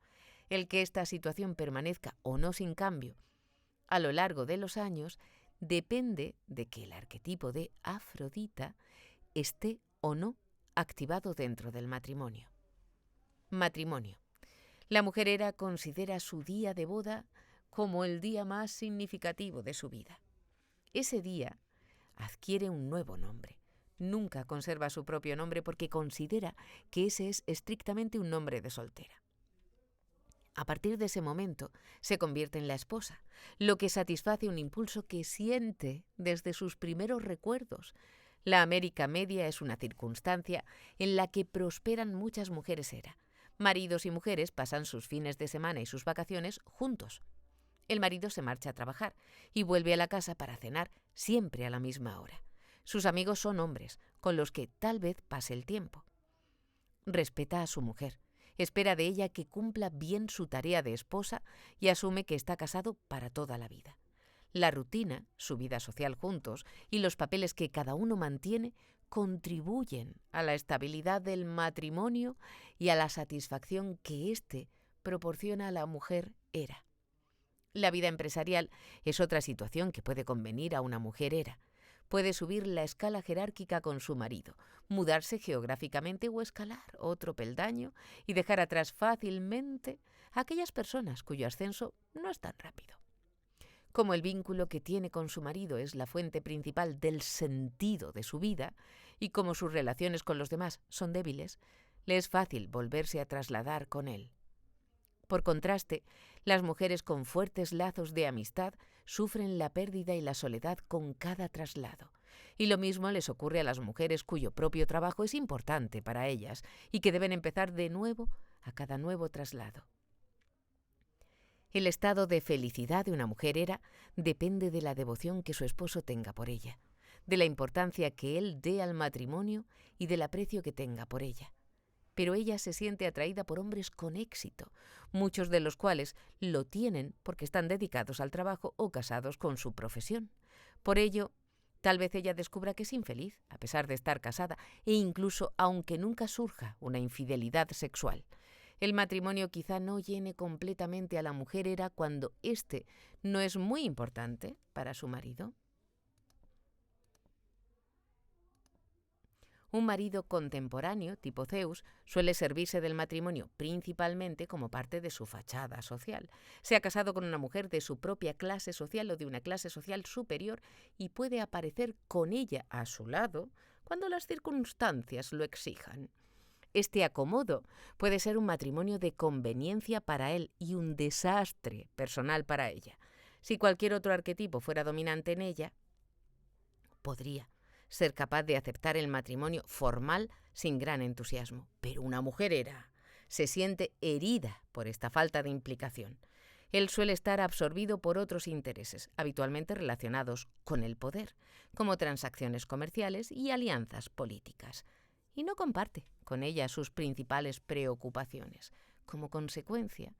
El que esta situación permanezca o no sin cambio a lo largo de los años depende de que el arquetipo de Afrodita esté o no activado dentro del matrimonio. Matrimonio. La mujer era considera su día de boda como el día más significativo de su vida. Ese día adquiere un nuevo nombre. Nunca conserva su propio nombre porque considera que ese es estrictamente un nombre de soltera. A partir de ese momento se convierte en la esposa, lo que satisface un impulso que siente desde sus primeros recuerdos. La América Media es una circunstancia en la que prosperan muchas mujeres era. Maridos y mujeres pasan sus fines de semana y sus vacaciones juntos. El marido se marcha a trabajar y vuelve a la casa para cenar siempre a la misma hora. Sus amigos son hombres, con los que tal vez pase el tiempo. Respeta a su mujer, espera de ella que cumpla bien su tarea de esposa y asume que está casado para toda la vida. La rutina, su vida social juntos y los papeles que cada uno mantiene contribuyen a la estabilidad del matrimonio y a la satisfacción que éste proporciona a la mujer era. La vida empresarial es otra situación que puede convenir a una mujer era. Puede subir la escala jerárquica con su marido, mudarse geográficamente o escalar otro peldaño y dejar atrás fácilmente a aquellas personas cuyo ascenso no es tan rápido. Como el vínculo que tiene con su marido es la fuente principal del sentido de su vida y como sus relaciones con los demás son débiles, le es fácil volverse a trasladar con él. Por contraste, las mujeres con fuertes lazos de amistad sufren la pérdida y la soledad con cada traslado. Y lo mismo les ocurre a las mujeres cuyo propio trabajo es importante para ellas y que deben empezar de nuevo a cada nuevo traslado. El estado de felicidad de una mujer era depende de la devoción que su esposo tenga por ella, de la importancia que él dé al matrimonio y del aprecio que tenga por ella. Pero ella se siente atraída por hombres con éxito, muchos de los cuales lo tienen porque están dedicados al trabajo o casados con su profesión. Por ello, tal vez ella descubra que es infeliz, a pesar de estar casada, e incluso aunque nunca surja una infidelidad sexual. El matrimonio quizá no llene completamente a la mujer era cuando éste no es muy importante para su marido. Un marido contemporáneo, tipo Zeus, suele servirse del matrimonio principalmente como parte de su fachada social. Se ha casado con una mujer de su propia clase social o de una clase social superior y puede aparecer con ella a su lado cuando las circunstancias lo exijan. Este acomodo puede ser un matrimonio de conveniencia para él y un desastre personal para ella. Si cualquier otro arquetipo fuera dominante en ella, podría ser capaz de aceptar el matrimonio formal sin gran entusiasmo. Pero una mujer era. Se siente herida por esta falta de implicación. Él suele estar absorbido por otros intereses, habitualmente relacionados con el poder, como transacciones comerciales y alianzas políticas, y no comparte con ella sus principales preocupaciones. Como consecuencia,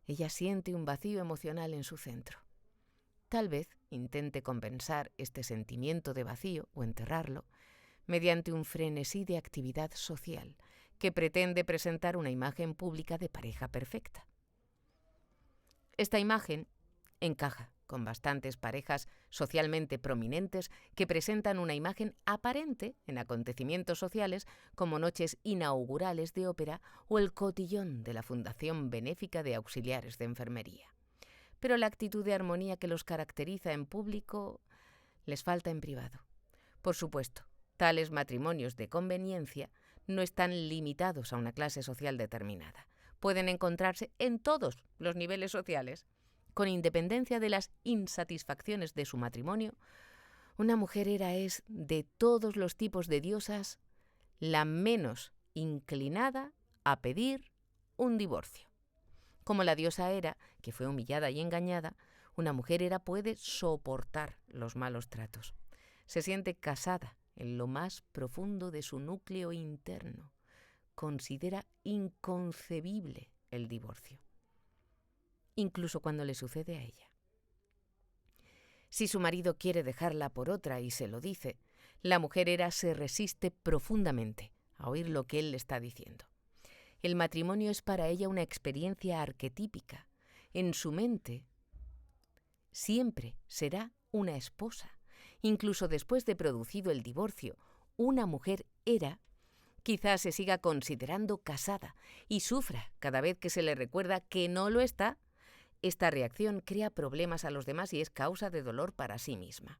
ella siente un vacío emocional en su centro. Tal vez intente compensar este sentimiento de vacío o enterrarlo mediante un frenesí de actividad social que pretende presentar una imagen pública de pareja perfecta. Esta imagen encaja con bastantes parejas socialmente prominentes que presentan una imagen aparente en acontecimientos sociales como noches inaugurales de ópera o el cotillón de la Fundación Benéfica de Auxiliares de Enfermería. Pero la actitud de armonía que los caracteriza en público les falta en privado. Por supuesto, tales matrimonios de conveniencia no están limitados a una clase social determinada. Pueden encontrarse en todos los niveles sociales. Con independencia de las insatisfacciones de su matrimonio, una mujer Hera es, de todos los tipos de diosas, la menos inclinada a pedir un divorcio. Como la diosa Hera, que fue humillada y engañada, una mujer Hera puede soportar los malos tratos. Se siente casada en lo más profundo de su núcleo interno. Considera inconcebible el divorcio, incluso cuando le sucede a ella. Si su marido quiere dejarla por otra y se lo dice, la mujer Hera se resiste profundamente a oír lo que él le está diciendo. El matrimonio es para ella una experiencia arquetípica. En su mente siempre será una esposa. Incluso después de producido el divorcio, una mujer Hera quizás se siga considerando casada y sufra cada vez que se le recuerda que no lo está. Esta reacción crea problemas a los demás y es causa de dolor para sí misma.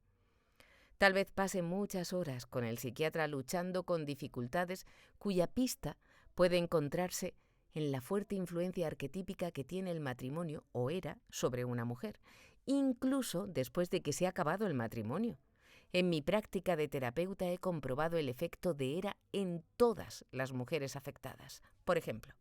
Tal vez pase muchas horas con el psiquiatra luchando con dificultades cuya pista puede encontrarse en la fuerte influencia arquetípica que tiene el matrimonio o Hera sobre una mujer, incluso después de que se ha acabado el matrimonio. En mi práctica de terapeuta he comprobado el efecto de Hera en todas las mujeres afectadas. Por ejemplo,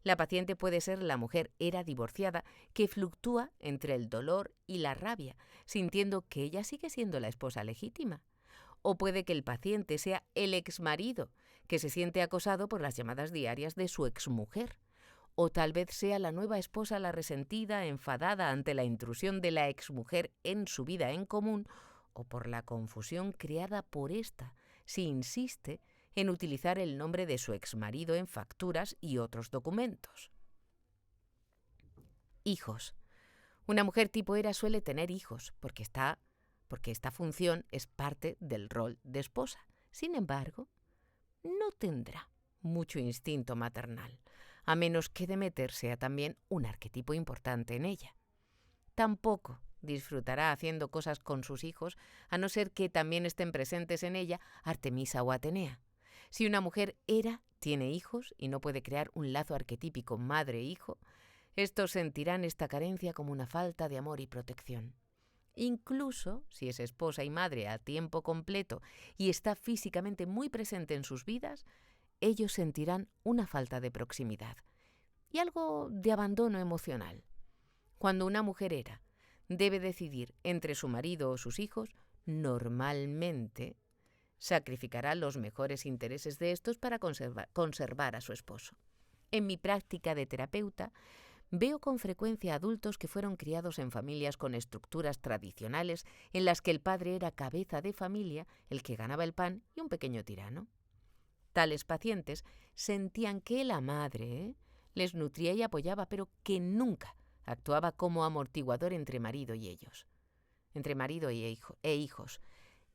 la paciente puede ser la mujer Hera divorciada que fluctúa entre el dolor y la rabia, sintiendo que ella sigue siendo la esposa legítima. O puede que el paciente sea el exmarido, que se siente acosado por las llamadas diarias de su exmujer. O tal vez sea la nueva esposa la resentida, enfadada ante la intrusión de la exmujer en su vida en común, o por la confusión creada por ésta, si insiste en utilizar el nombre de su exmarido en facturas y otros documentos. Hijos. Una mujer tipo Hera suele tener hijos, porque esta función es parte del rol de esposa. Sin embargo, no tendrá mucho instinto maternal, a menos que Deméter sea también un arquetipo importante en ella. Tampoco disfrutará haciendo cosas con sus hijos, a no ser que también estén presentes en ella Artemisa o Atenea. Si una mujer Hera tiene hijos y no puede crear un lazo arquetípico madre-hijo, estos sentirán esta carencia como una falta de amor y protección. Incluso si es esposa y madre a tiempo completo y está físicamente muy presente en sus vidas, ellos sentirán una falta de proximidad y algo de abandono emocional. Cuando una mujer Hera debe decidir entre su marido o sus hijos, normalmente sacrificará los mejores intereses de estos para conservar a su esposo. En mi práctica de terapeuta, veo con frecuencia adultos que fueron criados en familias con estructuras tradicionales en las que el padre era cabeza de familia, el que ganaba el pan y un pequeño tirano. Tales pacientes sentían que la madre les nutría y apoyaba, pero que nunca actuaba como amortiguador entre marido y ellos, entre marido e hijos.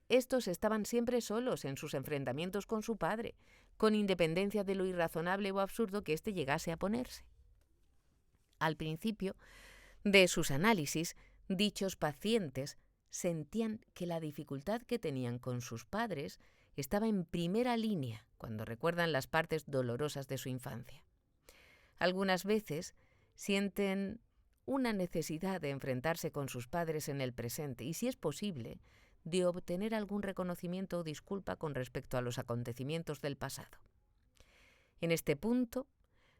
Estos estaban siempre solos en sus enfrentamientos con su padre, con independencia de lo irrazonable o absurdo que éste llegase a ponerse. Al principio de sus análisis, dichos pacientes sentían que la dificultad que tenían con sus padres estaba en primera línea cuando recuerdan las partes dolorosas de su infancia. Algunas veces sienten una necesidad de enfrentarse con sus padres en el presente y, si es posible, de obtener algún reconocimiento o disculpa con respecto a los acontecimientos del pasado. En este punto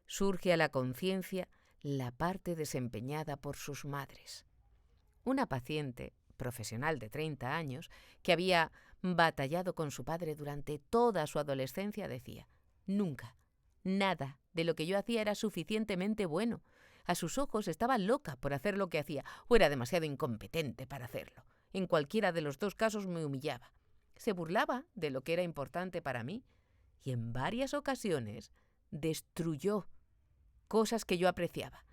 surge a la conciencia la parte desempeñada por sus madres. Una paciente profesional de 30 años que había batallado con su padre durante toda su adolescencia decía: «Nunca, nada de lo que yo hacía era suficientemente bueno. A sus ojos estaba loca por hacer lo que hacía o era demasiado incompetente para hacerlo. En cualquiera de los dos casos me humillaba. Se burlaba de lo que era importante para mí y en varias ocasiones destruyó cosas que yo apreciaba».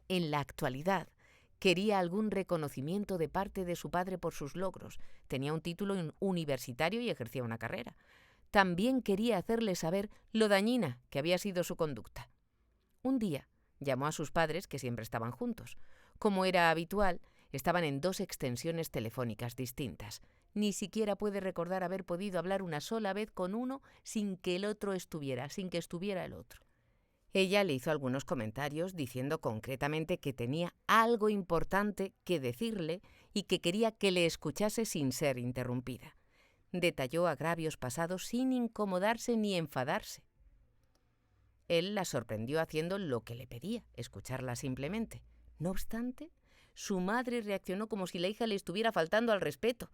En la actualidad, Quería algún reconocimiento de parte de su padre por sus logros. Tenía un título universitario y ejercía una carrera. También quería hacerle saber lo dañina que había sido su conducta. Un día llamó a sus padres, que siempre estaban juntos. Como era habitual, estaban en 2 extensiones telefónicas distintas. Ni siquiera puede recordar haber podido hablar una sola vez con uno sin que el otro estuviera, sin que estuviera el otro. Ella le hizo algunos comentarios diciendo concretamente que tenía algo importante que decirle y que quería que le escuchase sin ser interrumpida. Detalló agravios pasados sin incomodarse ni enfadarse. Él la sorprendió haciendo lo que le pedía, escucharla simplemente. No obstante, su madre reaccionó como si la hija le estuviera faltando al respeto.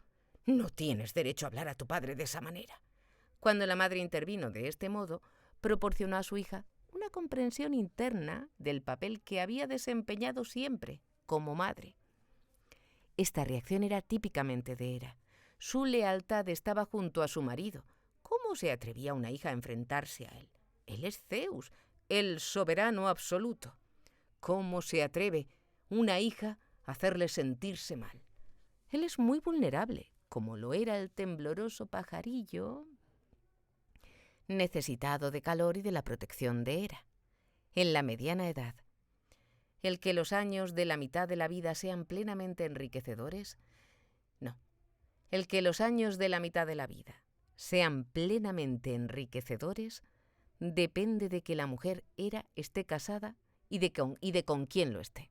«No tienes derecho a hablar a tu padre de esa manera». Cuando la madre intervino de este modo, proporcionó a su hija una comprensión interna del papel que había desempeñado siempre como madre. Esta reacción era típicamente de Hera. Su lealtad estaba junto a su marido. ¿Cómo se atrevía una hija a enfrentarse a él? Él es Zeus, el soberano absoluto. ¿Cómo se atreve una hija a hacerle sentirse mal? Él es muy vulnerable, como lo era el tembloroso pajarillo, necesitado de calor y de la protección de Hera. En la mediana edad, el que los años de la mitad de la vida sean plenamente enriquecedores, no. El que los años de la mitad de la vida sean plenamente enriquecedores depende de que la mujer Hera esté casada y de con quién lo esté.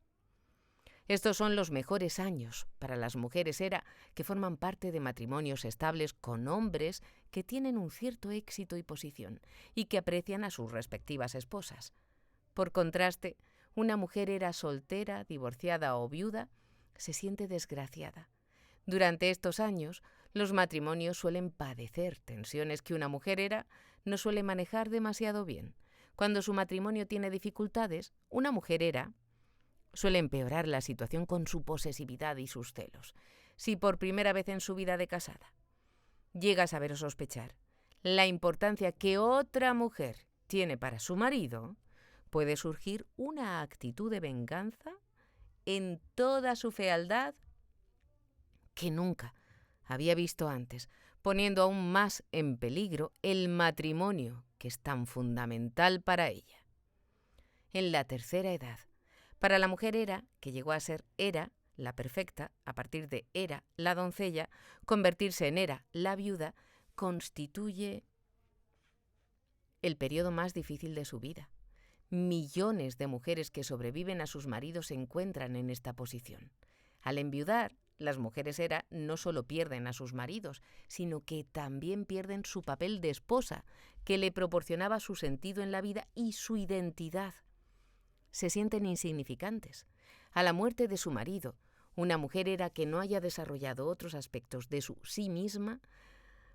Estos son los mejores años para las mujeres Hera que forman parte de matrimonios estables con hombres que tienen un cierto éxito y posición y que aprecian a sus respectivas esposas. Por contraste, una mujer Hera soltera, divorciada o viuda se siente desgraciada. Durante estos años, los matrimonios suelen padecer tensiones que una mujer Hera no suele manejar demasiado bien. Cuando su matrimonio tiene dificultades, una mujer Hera suele empeorar la situación con su posesividad y sus celos. Si por primera vez en su vida de casada llega a saber o sospechar la importancia que otra mujer tiene para su marido, puede surgir una actitud de venganza en toda su fealdad que nunca había visto antes, poniendo aún más en peligro el matrimonio que es tan fundamental para ella. En la tercera edad, para la mujer Hera, que llegó a ser Hera, la perfecta, a partir de Hera, la doncella, convertirse en Hera, la viuda, constituye el periodo más difícil de su vida. Millones de mujeres que sobreviven a sus maridos se encuentran en esta posición. Al enviudar, las mujeres Hera no solo pierden a sus maridos, sino que también pierden su papel de esposa, que le proporcionaba su sentido en la vida y su identidad. Se sienten insignificantes. A la muerte de su marido, una mujer Hera que no haya desarrollado otros aspectos de su sí misma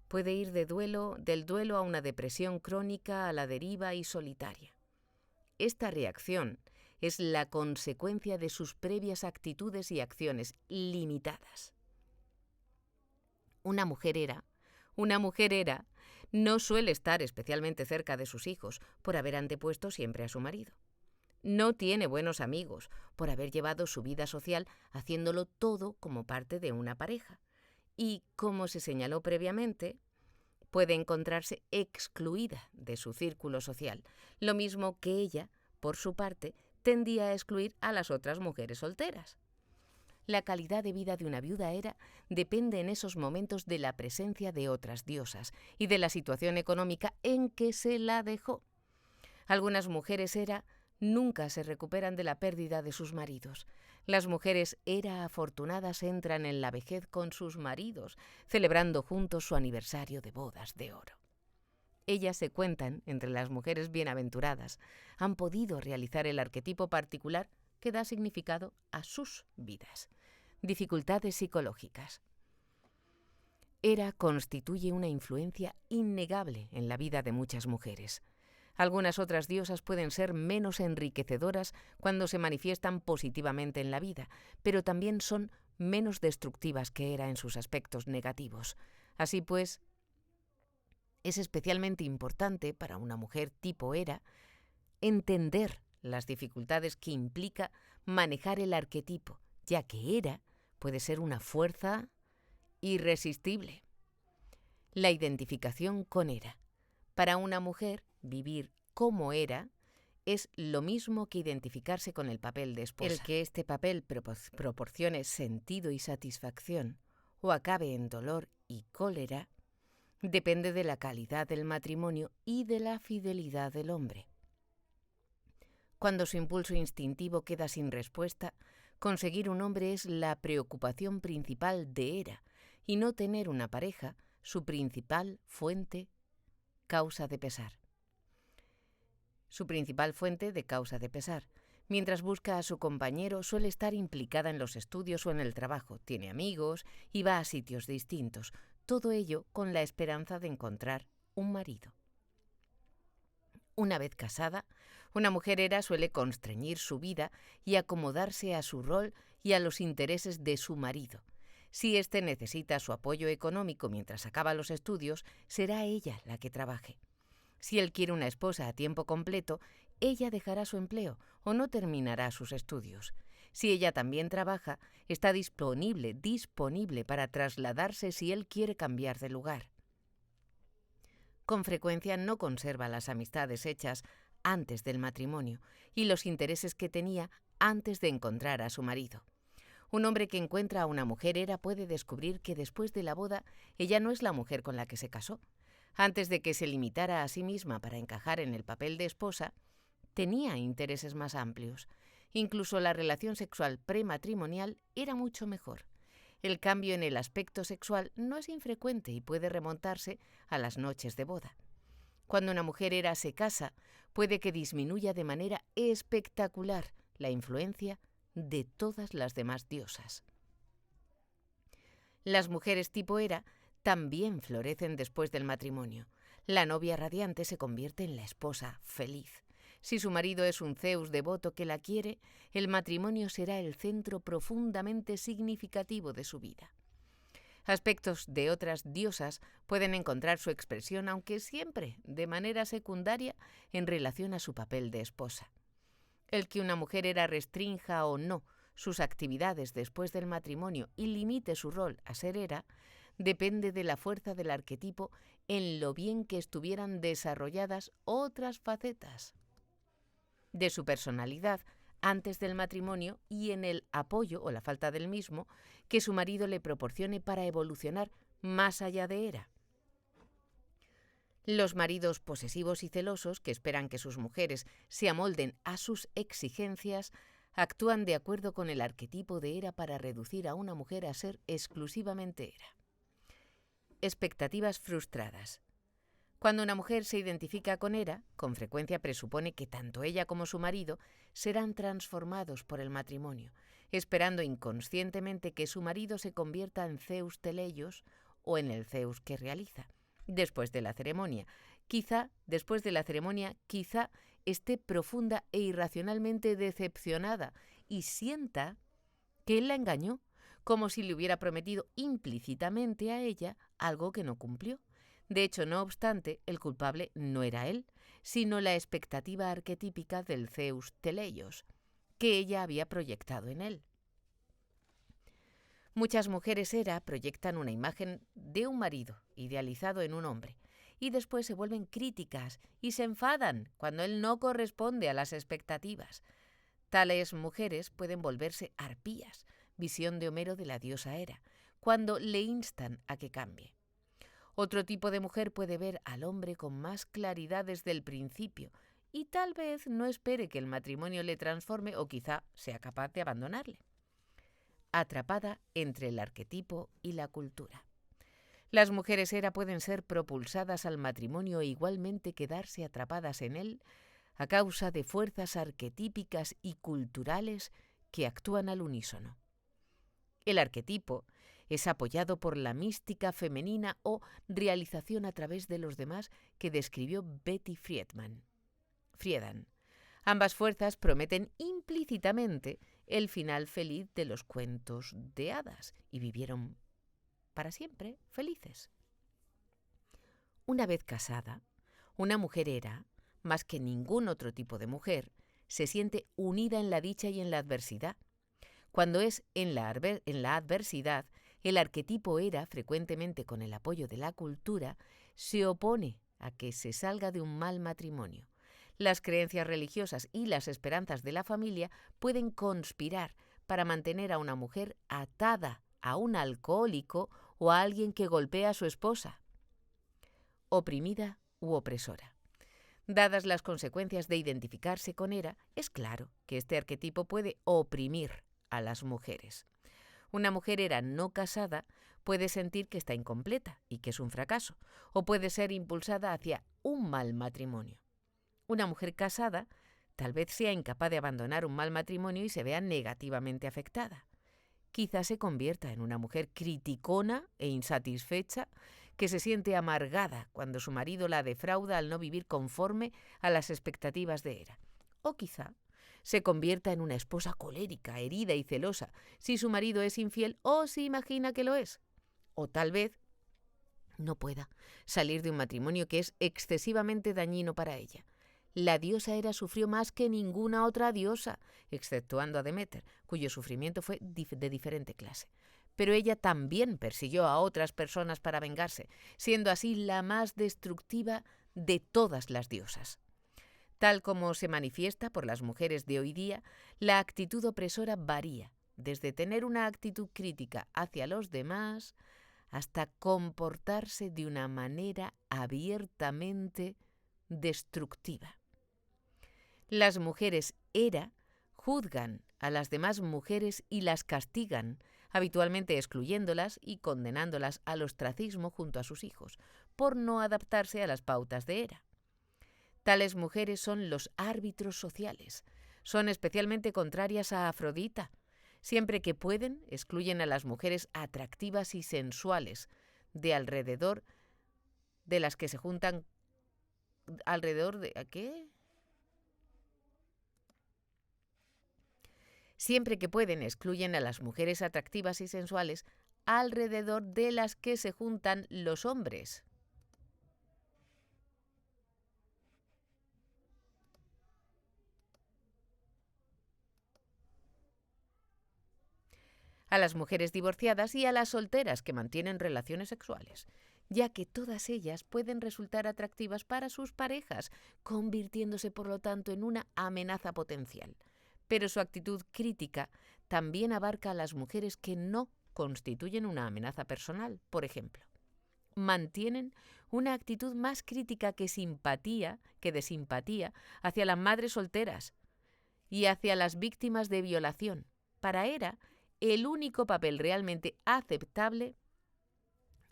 puede ir del duelo a una depresión crónica, a la deriva y solitaria. Esta reacción es la consecuencia de sus previas actitudes y acciones limitadas. Una mujer Hera no suele estar especialmente cerca de sus hijos por haber antepuesto siempre a su marido. No tiene buenos amigos por haber llevado su vida social haciéndolo todo como parte de una pareja. Y, como se señaló previamente, puede encontrarse excluida de su círculo social, lo mismo que ella, por su parte, tendía a excluir a las otras mujeres solteras. La calidad de vida de una viuda Hera depende en esos momentos de la presencia de otras diosas y de la situación económica en que se la dejó. Algunas mujeres Hera nunca se recuperan de la pérdida de sus maridos. Las mujeres Hera afortunadas entran en la vejez con sus maridos, celebrando juntos su aniversario de bodas de oro. Ellas se cuentan entre las mujeres bienaventuradas. Han podido realizar el arquetipo particular que da significado a sus vidas. Dificultades psicológicas. Hera constituye una influencia innegable en la vida de muchas mujeres. Algunas otras diosas pueden ser menos enriquecedoras cuando se manifiestan positivamente en la vida, pero también son menos destructivas que Hera en sus aspectos negativos. Así pues, es especialmente importante para una mujer tipo Hera entender las dificultades que implica manejar el arquetipo, ya que Hera puede ser una fuerza irresistible. La identificación con Hera. Para una mujer, vivir como Hera es lo mismo que identificarse con el papel de esposa. El que este papel proporcione sentido y satisfacción o acabe en dolor y cólera depende de la calidad del matrimonio y de la fidelidad del hombre. Cuando su impulso instintivo queda sin respuesta, conseguir un hombre es la preocupación principal de Hera, y no tener una pareja, su principal causa de pesar. Mientras busca a su compañero, suele estar implicada en los estudios o en el trabajo, tiene amigos y va a sitios distintos, todo ello con la esperanza de encontrar un marido. Una vez casada, una mujer Hera suele constreñir su vida y acomodarse a su rol y a los intereses de su marido. Si éste necesita su apoyo económico mientras acaba los estudios, será ella la que trabaje. Si él quiere una esposa a tiempo completo, ella dejará su empleo o no terminará sus estudios. Si ella también trabaja, está disponible para trasladarse si él quiere cambiar de lugar. Con frecuencia no conserva las amistades hechas antes del matrimonio y los intereses que tenía antes de encontrar a su marido. Un hombre que encuentra a una mujer Hera puede descubrir que después de la boda ella no es la mujer con la que se casó. Antes de que se limitara a sí misma para encajar en el papel de esposa, tenía intereses más amplios. Incluso la relación sexual prematrimonial era mucho mejor. El cambio en el aspecto sexual no es infrecuente y puede remontarse a las noches de boda. Cuando una mujer Hera se casa, puede que disminuya de manera espectacular la influencia de todas las demás diosas. Las mujeres tipo Hera también florecen después del matrimonio. La novia radiante se convierte en la esposa feliz. Si su marido es un Zeus devoto que la quiere, el matrimonio será el centro profundamente significativo de su vida. Aspectos de otras diosas pueden encontrar su expresión, aunque siempre de manera secundaria, en relación a su papel de esposa. El que una mujer Hera restrinja o no sus actividades después del matrimonio y limite su rol a ser Hera depende de la fuerza del arquetipo en lo bien que estuvieran desarrolladas otras facetas de su personalidad antes del matrimonio y en el apoyo o la falta del mismo que su marido le proporcione para evolucionar más allá de Hera. Los maridos posesivos y celosos, que esperan que sus mujeres se amolden a sus exigencias, actúan de acuerdo con el arquetipo de Hera para reducir a una mujer a ser exclusivamente Hera. Expectativas frustradas. Cuando una mujer se identifica con Hera, con frecuencia presupone que tanto ella como su marido serán transformados por el matrimonio, esperando inconscientemente que su marido se convierta en Zeus Teleios o en el Zeus que realiza. Después de la ceremonia, quizá esté profunda e irracionalmente decepcionada y sienta que él la engañó, como si le hubiera prometido implícitamente a ella algo que no cumplió. De hecho, no obstante, el culpable no era él, sino la expectativa arquetípica del Zeus Teleios, que ella había proyectado en él. Muchas mujeres Hera proyectan una imagen de un marido idealizado en un hombre, y después se vuelven críticas y se enfadan cuando él no corresponde a las expectativas. Tales mujeres pueden volverse arpías, visión de Homero de la diosa Hera, cuando le instan a que cambie. Otro tipo de mujer puede ver al hombre con más claridad desde el principio y tal vez no espere que el matrimonio le transforme o quizá sea capaz de abandonarle. Atrapada entre el arquetipo y la cultura. Las mujeres Hera pueden ser propulsadas al matrimonio e igualmente quedarse atrapadas en él a causa de fuerzas arquetípicas y culturales que actúan al unísono. El arquetipo es apoyado por la mística femenina o realización a través de los demás que describió Betty Friedan. Ambas fuerzas prometen implícitamente el final feliz de los cuentos de hadas y vivieron para siempre felices. Una vez casada, una mujer Hera, más que ningún otro tipo de mujer, se siente unida en la dicha y en la adversidad. Cuando es en la adversidad, el arquetipo Hera, frecuentemente con el apoyo de la cultura, se opone a que se salga de un mal matrimonio. Las creencias religiosas y las esperanzas de la familia pueden conspirar para mantener a una mujer atada a un alcohólico o a alguien que golpea a su esposa, oprimida u opresora. Dadas las consecuencias de identificarse con Hera, es claro que este arquetipo puede oprimir a las mujeres. Una mujer Hera no casada puede sentir que está incompleta y que es un fracaso, o puede ser impulsada hacia un mal matrimonio. Una mujer casada tal vez sea incapaz de abandonar un mal matrimonio y se vea negativamente afectada. Quizá se convierta en una mujer criticona e insatisfecha que se siente amargada cuando su marido la defrauda al no vivir conforme a las expectativas de Hera. O quizá se convierta en una esposa colérica, herida y celosa si su marido es infiel o si imagina que lo es. O tal vez no pueda salir de un matrimonio que es excesivamente dañino para ella. La diosa Hera sufrió más que ninguna otra diosa, exceptuando a Deméter, cuyo sufrimiento fue de diferente clase. Pero ella también persiguió a otras personas para vengarse, siendo así la más destructiva de todas las diosas. Tal como se manifiesta por las mujeres de hoy día, la actitud opresora varía, desde tener una actitud crítica hacia los demás hasta comportarse de una manera abiertamente destructiva. Las mujeres Hera juzgan a las demás mujeres y las castigan, habitualmente excluyéndolas y condenándolas al ostracismo junto a sus hijos, por no adaptarse a las pautas de Hera. Tales mujeres son los árbitros sociales. Son especialmente contrarias a Afrodita. Siempre que pueden, excluyen a las mujeres atractivas y sensuales de alrededor de las que se juntan alrededor de... ¿qué? Siempre que pueden, excluyen a las mujeres atractivas y sensuales alrededor de las que se juntan los hombres. A las mujeres divorciadas y a las solteras que mantienen relaciones sexuales, ya que todas ellas pueden resultar atractivas para sus parejas, convirtiéndose por lo tanto en una amenaza potencial. Pero su actitud crítica también abarca a las mujeres que no constituyen una amenaza personal, por ejemplo. Mantienen una actitud más crítica que de simpatía hacia las madres solteras y hacia las víctimas de violación. Para Hera, el único papel realmente aceptable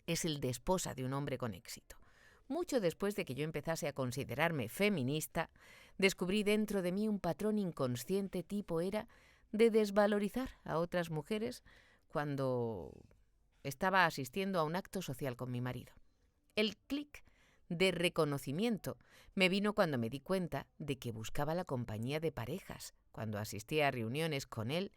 es el de esposa de un hombre con éxito. Mucho después de que yo empezase a considerarme feminista, descubrí dentro de mí un patrón inconsciente tipo Hera de desvalorizar a otras mujeres cuando estaba asistiendo a un acto social con mi marido. El clic de reconocimiento me vino cuando me di cuenta de que buscaba la compañía de parejas, cuando asistía a reuniones con él,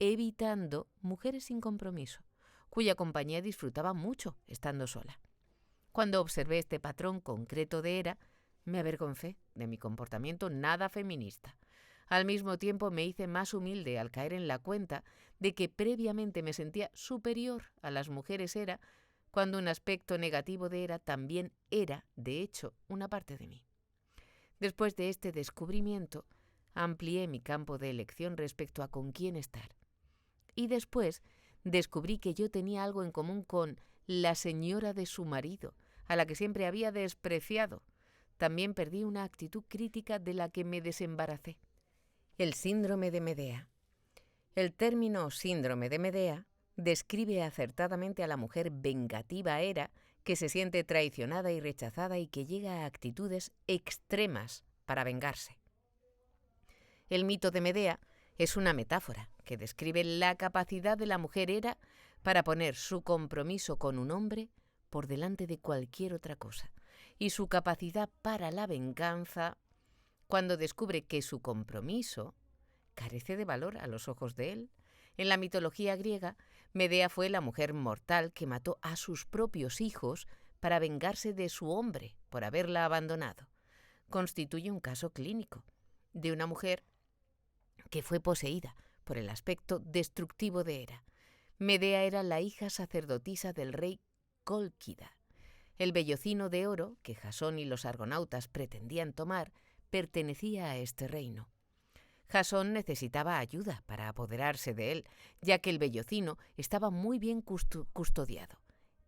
evitando mujeres sin compromiso, cuya compañía disfrutaba mucho estando sola. Cuando observé este patrón concreto de Hera, me avergoncé de mi comportamiento nada feminista. Al mismo tiempo me hice más humilde al caer en la cuenta de que previamente me sentía superior a las mujeres Hera, cuando un aspecto negativo de Hera también era, de hecho, una parte de mí. Después de este descubrimiento, amplié mi campo de elección respecto a con quién estar. Y después descubrí que yo tenía algo en común con la señora de su marido, a la que siempre había despreciado. También perdí una actitud crítica de la que me desembaracé. El síndrome de Medea. El término síndrome de Medea describe acertadamente a la mujer vengativa Hera que se siente traicionada y rechazada y que llega a actitudes extremas para vengarse. El mito de Medea es una metáfora que describe la capacidad de la mujer Hera para poner su compromiso con un hombre por delante de cualquier otra cosa, y su capacidad para la venganza cuando descubre que su compromiso carece de valor a los ojos de él. En la mitología griega, Medea fue la mujer mortal que mató a sus propios hijos para vengarse de su hombre por haberla abandonado. Constituye un caso clínico de una mujer que fue poseída por el aspecto destructivo de Hera. Medea era la hija sacerdotisa del rey Cólquida. El vellocino de oro que Jasón y los argonautas pretendían tomar pertenecía a este reino. Jasón necesitaba ayuda para apoderarse de él, ya que el vellocino estaba muy bien custodiado.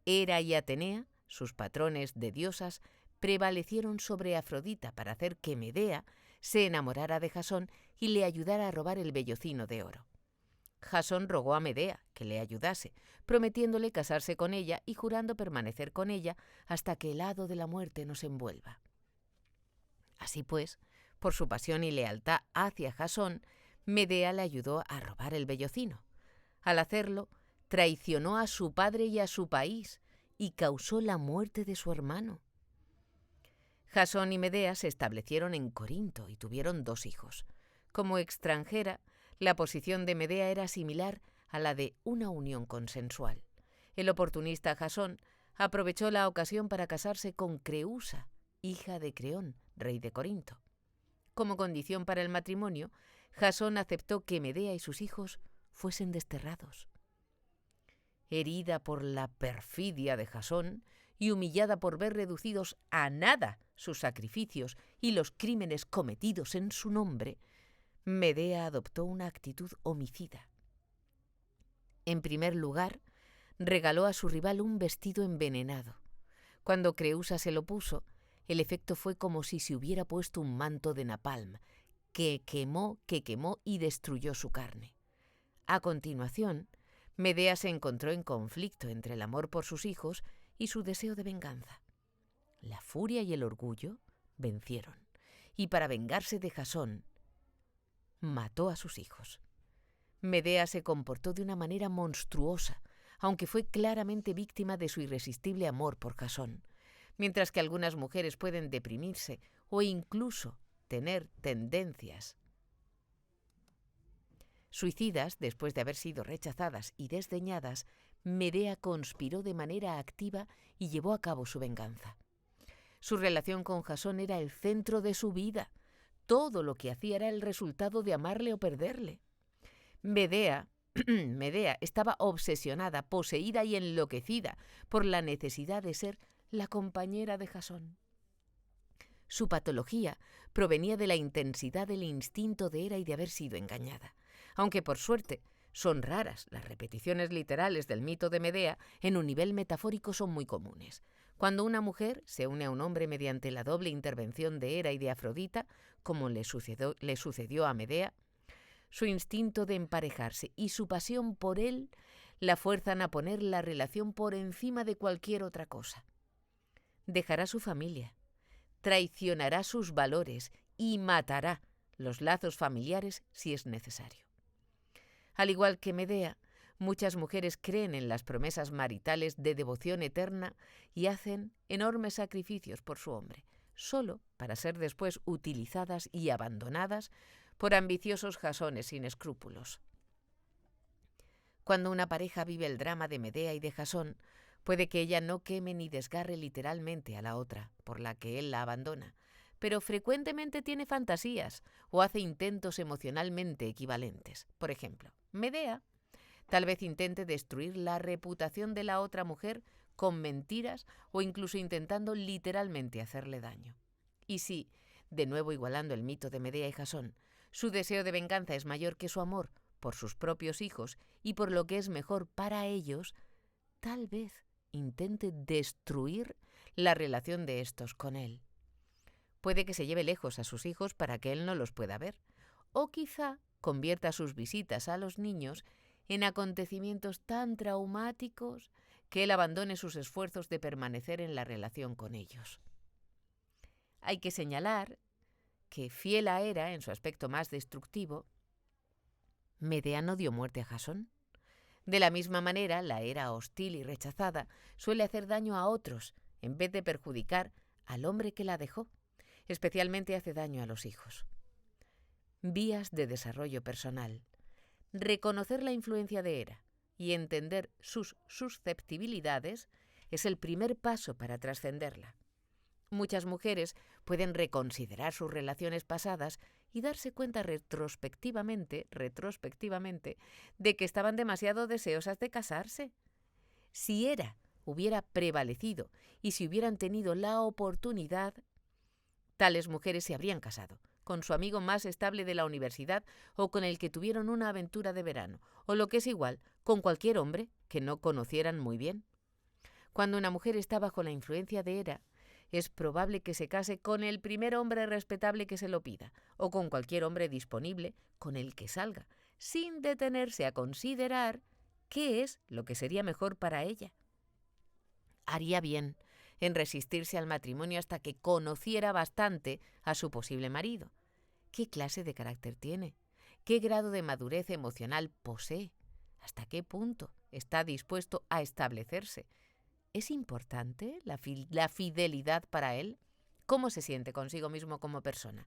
Hera y Atenea, sus patrones de diosas, prevalecieron sobre Afrodita para hacer que Medea se enamorara de Jasón y le ayudara a robar el vellocino de oro. Jasón rogó a Medea que le ayudase, prometiéndole casarse con ella y jurando permanecer con ella hasta que el hado de la muerte nos envuelva. Así pues, por su pasión y lealtad hacia Jasón, Medea le ayudó a robar el vellocino. Al hacerlo, traicionó a su padre y a su país y causó la muerte de su hermano. Jasón y Medea se establecieron en Corinto y tuvieron 2 hijos. Como extranjera, la posición de Medea era similar a la de una unión consensual. El oportunista Jasón aprovechó la ocasión para casarse con Creusa, hija de Creón, rey de Corinto. Como condición para el matrimonio, Jasón aceptó que Medea y sus hijos fuesen desterrados. Herida por la perfidia de Jasón y humillada por ver reducidos a nada sus sacrificios y los crímenes cometidos en su nombre, Medea adoptó una actitud homicida. En primer lugar, regaló a su rival un vestido envenenado. Cuando Creusa se lo puso, el efecto fue como si se hubiera puesto un manto de napalm, que quemó y destruyó su carne. A continuación, Medea se encontró en conflicto entre el amor por sus hijos y su deseo de venganza. La furia y el orgullo vencieron, y para vengarse de Jasón, mató a sus hijos. Medea se comportó de una manera monstruosa, aunque fue claramente víctima de su irresistible amor por Jasón. Mientras que algunas mujeres pueden deprimirse o incluso tener tendencias suicidas después de haber sido rechazadas y desdeñadas, Medea conspiró de manera activa y llevó a cabo su venganza. Su relación con Jasón era el centro de su vida. Todo lo que hacía era el resultado de amarle o perderle. Medea estaba obsesionada, poseída y enloquecida por la necesidad de ser la compañera de Jasón. Su patología provenía de la intensidad del instinto de Hera y de haber sido engañada. Aunque por suerte son raras, las repeticiones literales del mito de Medea en un nivel metafórico son muy comunes. Cuando una mujer se une a un hombre mediante la doble intervención de Hera y de Afrodita, como le sucedió a Medea, su instinto de emparejarse y su pasión por él la fuerzan a poner la relación por encima de cualquier otra cosa. Dejará su familia, traicionará sus valores y matará los lazos familiares si es necesario. Al igual que Medea, muchas mujeres creen en las promesas maritales de devoción eterna y hacen enormes sacrificios por su hombre, solo para ser después utilizadas y abandonadas por ambiciosos Jasones sin escrúpulos. Cuando una pareja vive el drama de Medea y de Jasón, puede que ella no queme ni desgarre literalmente a la otra, por la que él la abandona, pero frecuentemente tiene fantasías o hace intentos emocionalmente equivalentes. Por ejemplo, Medea tal vez intente destruir la reputación de la otra mujer con mentiras o incluso intentando literalmente hacerle daño. Y si, de nuevo igualando el mito de Medea y Jasón, su deseo de venganza es mayor que su amor por sus propios hijos y por lo que es mejor para ellos, tal vez intente destruir la relación de estos con él. Puede que se lleve lejos a sus hijos para que él no los pueda ver, o quizá convierta sus visitas a los niños en acontecimientos tan traumáticos que él abandone sus esfuerzos de permanecer en la relación con ellos. Hay que señalar que, fiel a Hera en su aspecto más destructivo, Medea no dio muerte a Jasón. De la misma manera, la Hera hostil y rechazada suele hacer daño a otros en vez de perjudicar al hombre que la dejó. Especialmente hace daño a los hijos. Vías de desarrollo personal. Reconocer la influencia de Hera y entender sus susceptibilidades es el primer paso para trascenderla. Muchas mujeres Pueden reconsiderar sus relaciones pasadas y darse cuenta retrospectivamente, de que estaban demasiado deseosas de casarse. Si Hera hubiera prevalecido y si hubieran tenido la oportunidad, tales mujeres se habrían casado con su amigo más estable de la universidad o con el que tuvieron una aventura de verano, o lo que es igual, con cualquier hombre que no conocieran muy bien. Cuando una mujer está bajo la influencia de Hera, es probable que se case con el primer hombre respetable que se lo pida, o con cualquier hombre disponible con el que salga, sin detenerse a considerar qué es lo que sería mejor para ella. Haría bien en resistirse al matrimonio hasta que conociera bastante a su posible marido. ¿Qué clase de carácter tiene? ¿Qué grado de madurez emocional posee? ¿Hasta qué punto está dispuesto a establecerse? ¿Es importante la fidelidad para él? ¿Cómo se siente consigo mismo como persona?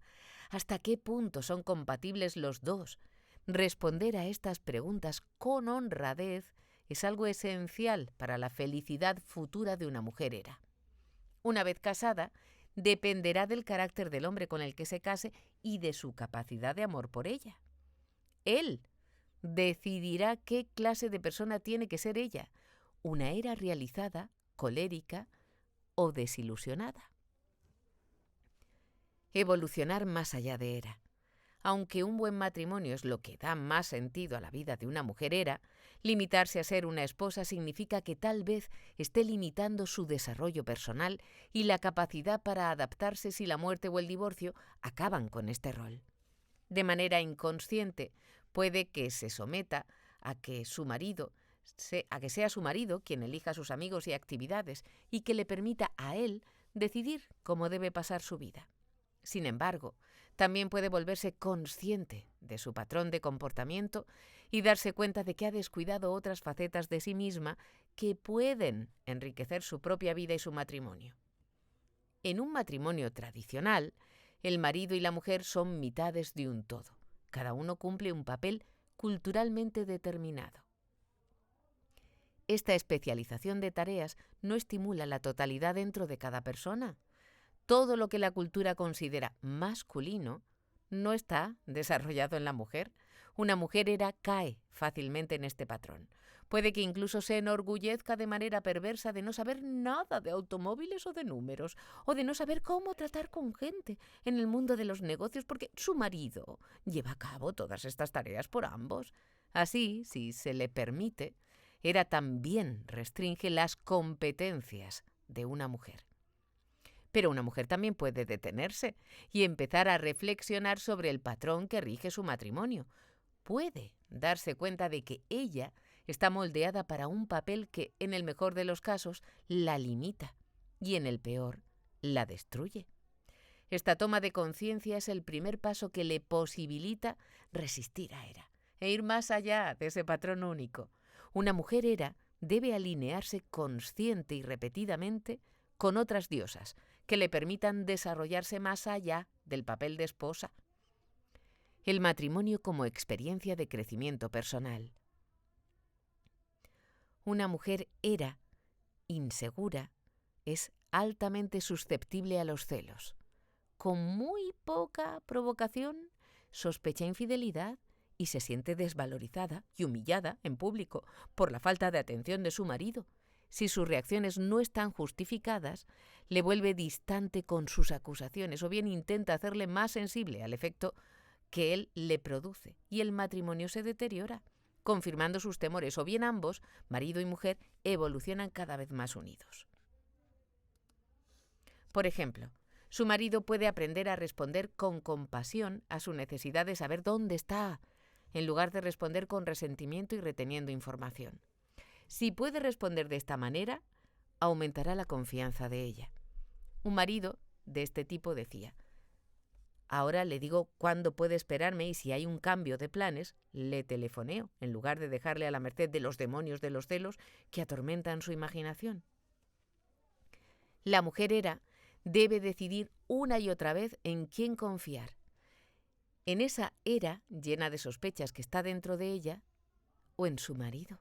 ¿Hasta qué punto son compatibles los dos? Responder a estas preguntas con honradez es algo esencial para la felicidad futura de una mujer Hera. Una vez casada, dependerá del carácter del hombre con el que se case y de su capacidad de amor por ella. Él decidirá qué clase de persona tiene que ser ella, una Hera realizada, colérica o desilusionada. Evolucionar más allá de Hera. Aunque un buen matrimonio es lo que da más sentido a la vida de una mujer Hera, limitarse a ser una esposa significa que tal vez esté limitando su desarrollo personal y la capacidad para adaptarse si la muerte o el divorcio acaban con este rol. De manera inconsciente, puede que se someta a que sea su marido quien elija sus amigos y actividades y que le permita a él decidir cómo debe pasar su vida. Sin embargo, también puede volverse consciente de su patrón de comportamiento y darse cuenta de que ha descuidado otras facetas de sí misma que pueden enriquecer su propia vida y su matrimonio. En un matrimonio tradicional, el marido y la mujer son mitades de un todo. Cada uno cumple un papel culturalmente determinado. Esta especialización de tareas no estimula la totalidad dentro de cada persona. Todo lo que la cultura considera masculino no está desarrollado en la mujer. Una mujer Hera cae fácilmente en este patrón. Puede que incluso se enorgullezca de manera perversa de no saber nada de automóviles o de números, o de no saber cómo tratar con gente en el mundo de los negocios porque su marido lleva a cabo todas estas tareas por ambos. Así, si se le permite, Hera también restringe las competencias de una mujer. Pero una mujer también puede detenerse y empezar a reflexionar sobre el patrón que rige su matrimonio. Puede darse cuenta de que ella está moldeada para un papel que, en el mejor de los casos, la limita y, en el peor, la destruye. Esta toma de conciencia es el primer paso que le posibilita resistir a Hera e ir más allá de ese patrón único. Una mujer Hera debe alinearse consciente y repetidamente con otras diosas que le permitan desarrollarse más allá del papel de esposa. El matrimonio como experiencia de crecimiento personal. Una mujer Hera, insegura, es altamente susceptible a los celos. Con muy poca provocación, sospecha infidelidad y se siente desvalorizada y humillada en público por la falta de atención de su marido. Si sus reacciones no están justificadas, le vuelve distante con sus acusaciones o bien intenta hacerle más sensible al efecto que él le produce y el matrimonio se deteriora, confirmando sus temores o bien ambos, marido y mujer, evolucionan cada vez más unidos. Por ejemplo, su marido puede aprender a responder con compasión a su necesidad de saber dónde está, en lugar de responder con resentimiento y reteniendo información. Si puede responder de esta manera, aumentará la confianza de ella. Un marido de este tipo decía: ahora le digo cuándo puede esperarme y si hay un cambio de planes, le telefoneo, en lugar de dejarle a la merced de los demonios de los celos que atormentan su imaginación. La mujer Hera debe decidir una y otra vez en quién confiar. En esa Hera llena de sospechas que está dentro de ella o en su marido.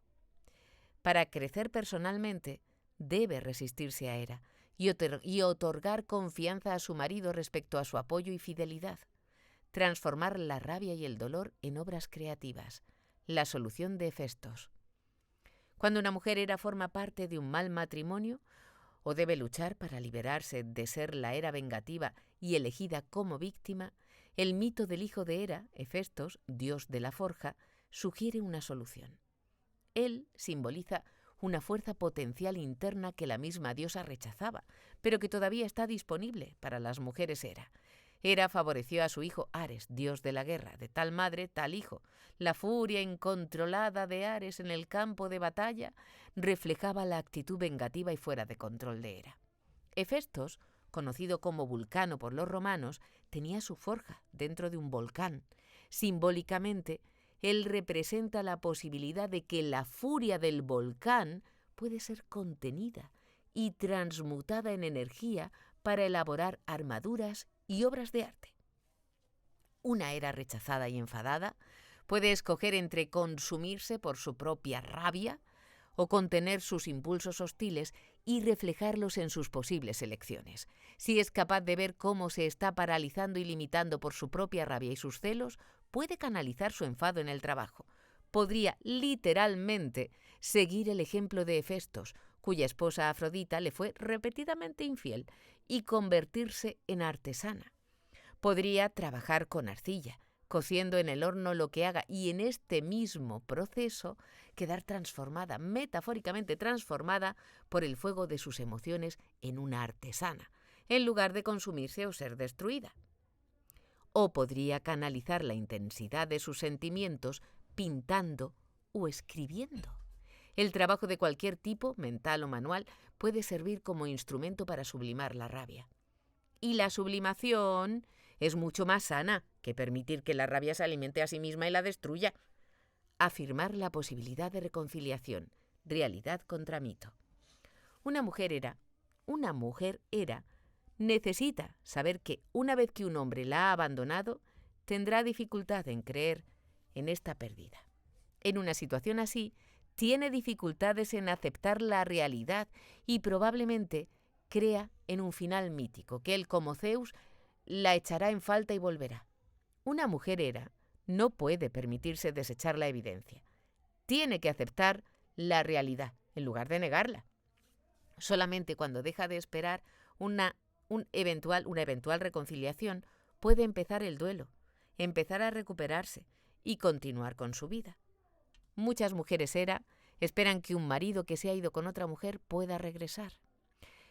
Para crecer personalmente, debe resistirse a Hera y otorgar confianza a su marido respecto a su apoyo y fidelidad. Transformar la rabia y el dolor en obras creativas. La solución de Hefestos. Cuando una mujer Hera forma parte de un mal matrimonio o debe luchar para liberarse de ser la Hera vengativa y elegida como víctima, el mito del hijo de Hera, Hefestos, dios de la forja, sugiere una solución. Él simboliza una fuerza potencial interna que la misma diosa rechazaba, pero que todavía está disponible para las mujeres Hera. Hera favoreció a su hijo Ares, dios de la guerra, de tal madre, tal hijo. La furia incontrolada de Ares en el campo de batalla reflejaba la actitud vengativa y fuera de control de Hera. Hefestos, conocido como Vulcano por los romanos, tenía su forja dentro de un volcán. Simbólicamente, él representa la posibilidad de que la furia del volcán puede ser contenida y transmutada en energía para elaborar armaduras y obras de arte. Una Hera rechazada y enfadada puede escoger entre consumirse por su propia rabia o contener sus impulsos hostiles y reflejarlos en sus posibles elecciones. Si es capaz de ver cómo se está paralizando y limitando por su propia rabia y sus celos, puede canalizar su enfado en el trabajo. Podría literalmente seguir el ejemplo de Hefestos, cuya esposa Afrodita le fue repetidamente infiel, y convertirse en artesana. Podría trabajar con arcilla, cociendo en el horno lo que haga, y en este mismo proceso quedar transformada, metafóricamente transformada, por el fuego de sus emociones en una artesana, en lugar de consumirse o ser destruida. O podría canalizar la intensidad de sus sentimientos pintando o escribiendo. El trabajo de cualquier tipo, mental o manual, puede servir como instrumento para sublimar la rabia. Y la sublimación es mucho más sana que permitir que la rabia se alimente a sí misma y la destruya. Afirmar la posibilidad de reconciliación, realidad contra mito. Una mujer Hera necesita saber que una vez que un hombre la ha abandonado, tendrá dificultad en creer en esta pérdida. En una situación así, tiene dificultades en aceptar la realidad y probablemente crea en un final mítico, que él, como Zeus, la echará en falta y volverá. Una mujer Hera no puede permitirse desechar la evidencia. Tiene que aceptar la realidad en lugar de negarla. Solamente cuando deja de esperar una eventual reconciliación puede empezar el duelo, empezar a recuperarse y continuar con su vida. Muchas mujeres Hera esperan que un marido que se ha ido con otra mujer pueda regresar.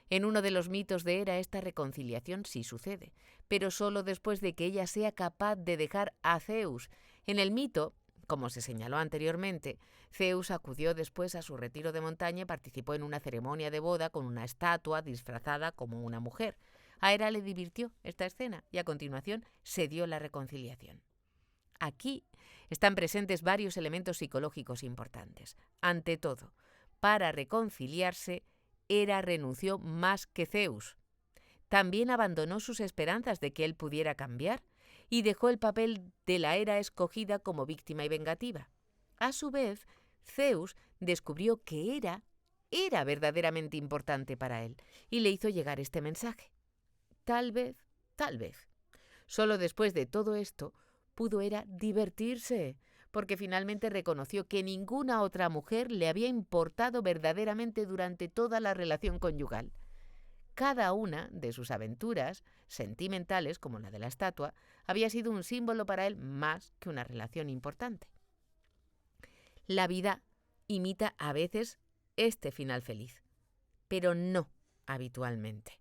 En uno de los mitos de Hera esta reconciliación sí sucede, pero solo después de que ella sea capaz de dejar a Zeus. En el mito, como se señaló anteriormente, Zeus acudió después a su retiro de montaña y participó en una ceremonia de boda con una estatua disfrazada como una mujer. A Hera le divirtió esta escena y a continuación se dio la reconciliación. Aquí están presentes varios elementos psicológicos importantes. Ante todo, para reconciliarse, Hera renunció más que Zeus. También abandonó sus esperanzas de que él pudiera cambiar y dejó el papel de la Hera escogida como víctima y vengativa. A su vez, Zeus descubrió que Hera era verdaderamente importante para él y le hizo llegar este mensaje. Tal vez, solo después de todo esto, pudo Hera divertirse, porque finalmente reconoció que ninguna otra mujer le había importado verdaderamente durante toda la relación conyugal. Cada una de sus aventuras sentimentales, como la de la estatua, había sido un símbolo para él más que una relación importante. La vida imita a veces este final feliz, pero no habitualmente.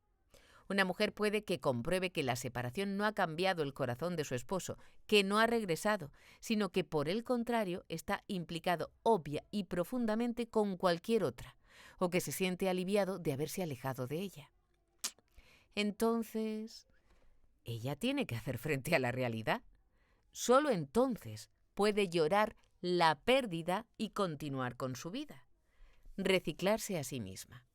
Una mujer puede que compruebe que la separación no ha cambiado el corazón de su esposo, que no ha regresado, sino que por el contrario está implicado obvia y profundamente con cualquier otra, o que se siente aliviado de haberse alejado de ella. Entonces, ella tiene que hacer frente a la realidad. Solo entonces puede llorar la pérdida y continuar con su vida. Reciclarse a sí misma.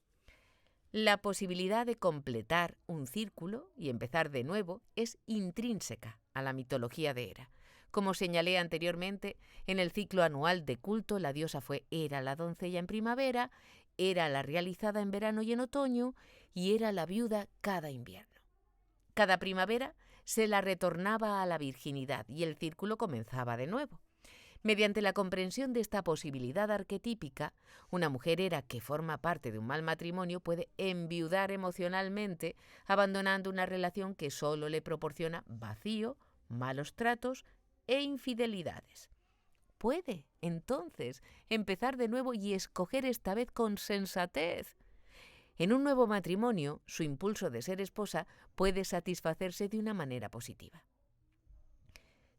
La posibilidad de completar un círculo y empezar de nuevo es intrínseca a la mitología de Hera. Como señalé anteriormente, en el ciclo anual de culto la diosa fue Hera la doncella en primavera, Hera la realizada en verano y en otoño, y Hera la viuda cada invierno. Cada primavera se la retornaba a la virginidad y el círculo comenzaba de nuevo. Mediante la comprensión de esta posibilidad arquetípica, una mujer Hera que forma parte de un mal matrimonio puede enviudar emocionalmente, abandonando una relación que solo le proporciona vacío, malos tratos e infidelidades. Puede, entonces, empezar de nuevo y escoger esta vez con sensatez. En un nuevo matrimonio, su impulso de ser esposa puede satisfacerse de una manera positiva.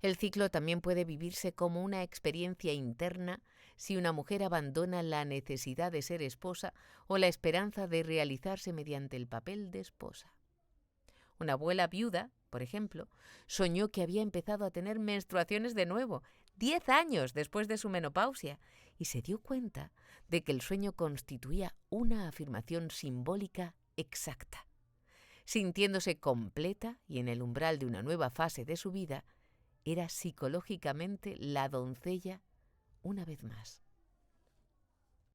El ciclo también puede vivirse como una experiencia interna si una mujer abandona la necesidad de ser esposa o la esperanza de realizarse mediante el papel de esposa. Una abuela viuda, por ejemplo, soñó que había empezado a tener menstruaciones de nuevo, 10 años después de su menopausia, y se dio cuenta de que el sueño constituía una afirmación simbólica exacta. Sintiéndose completa y en el umbral de una nueva fase de su vida, era psicológicamente la doncella una vez más.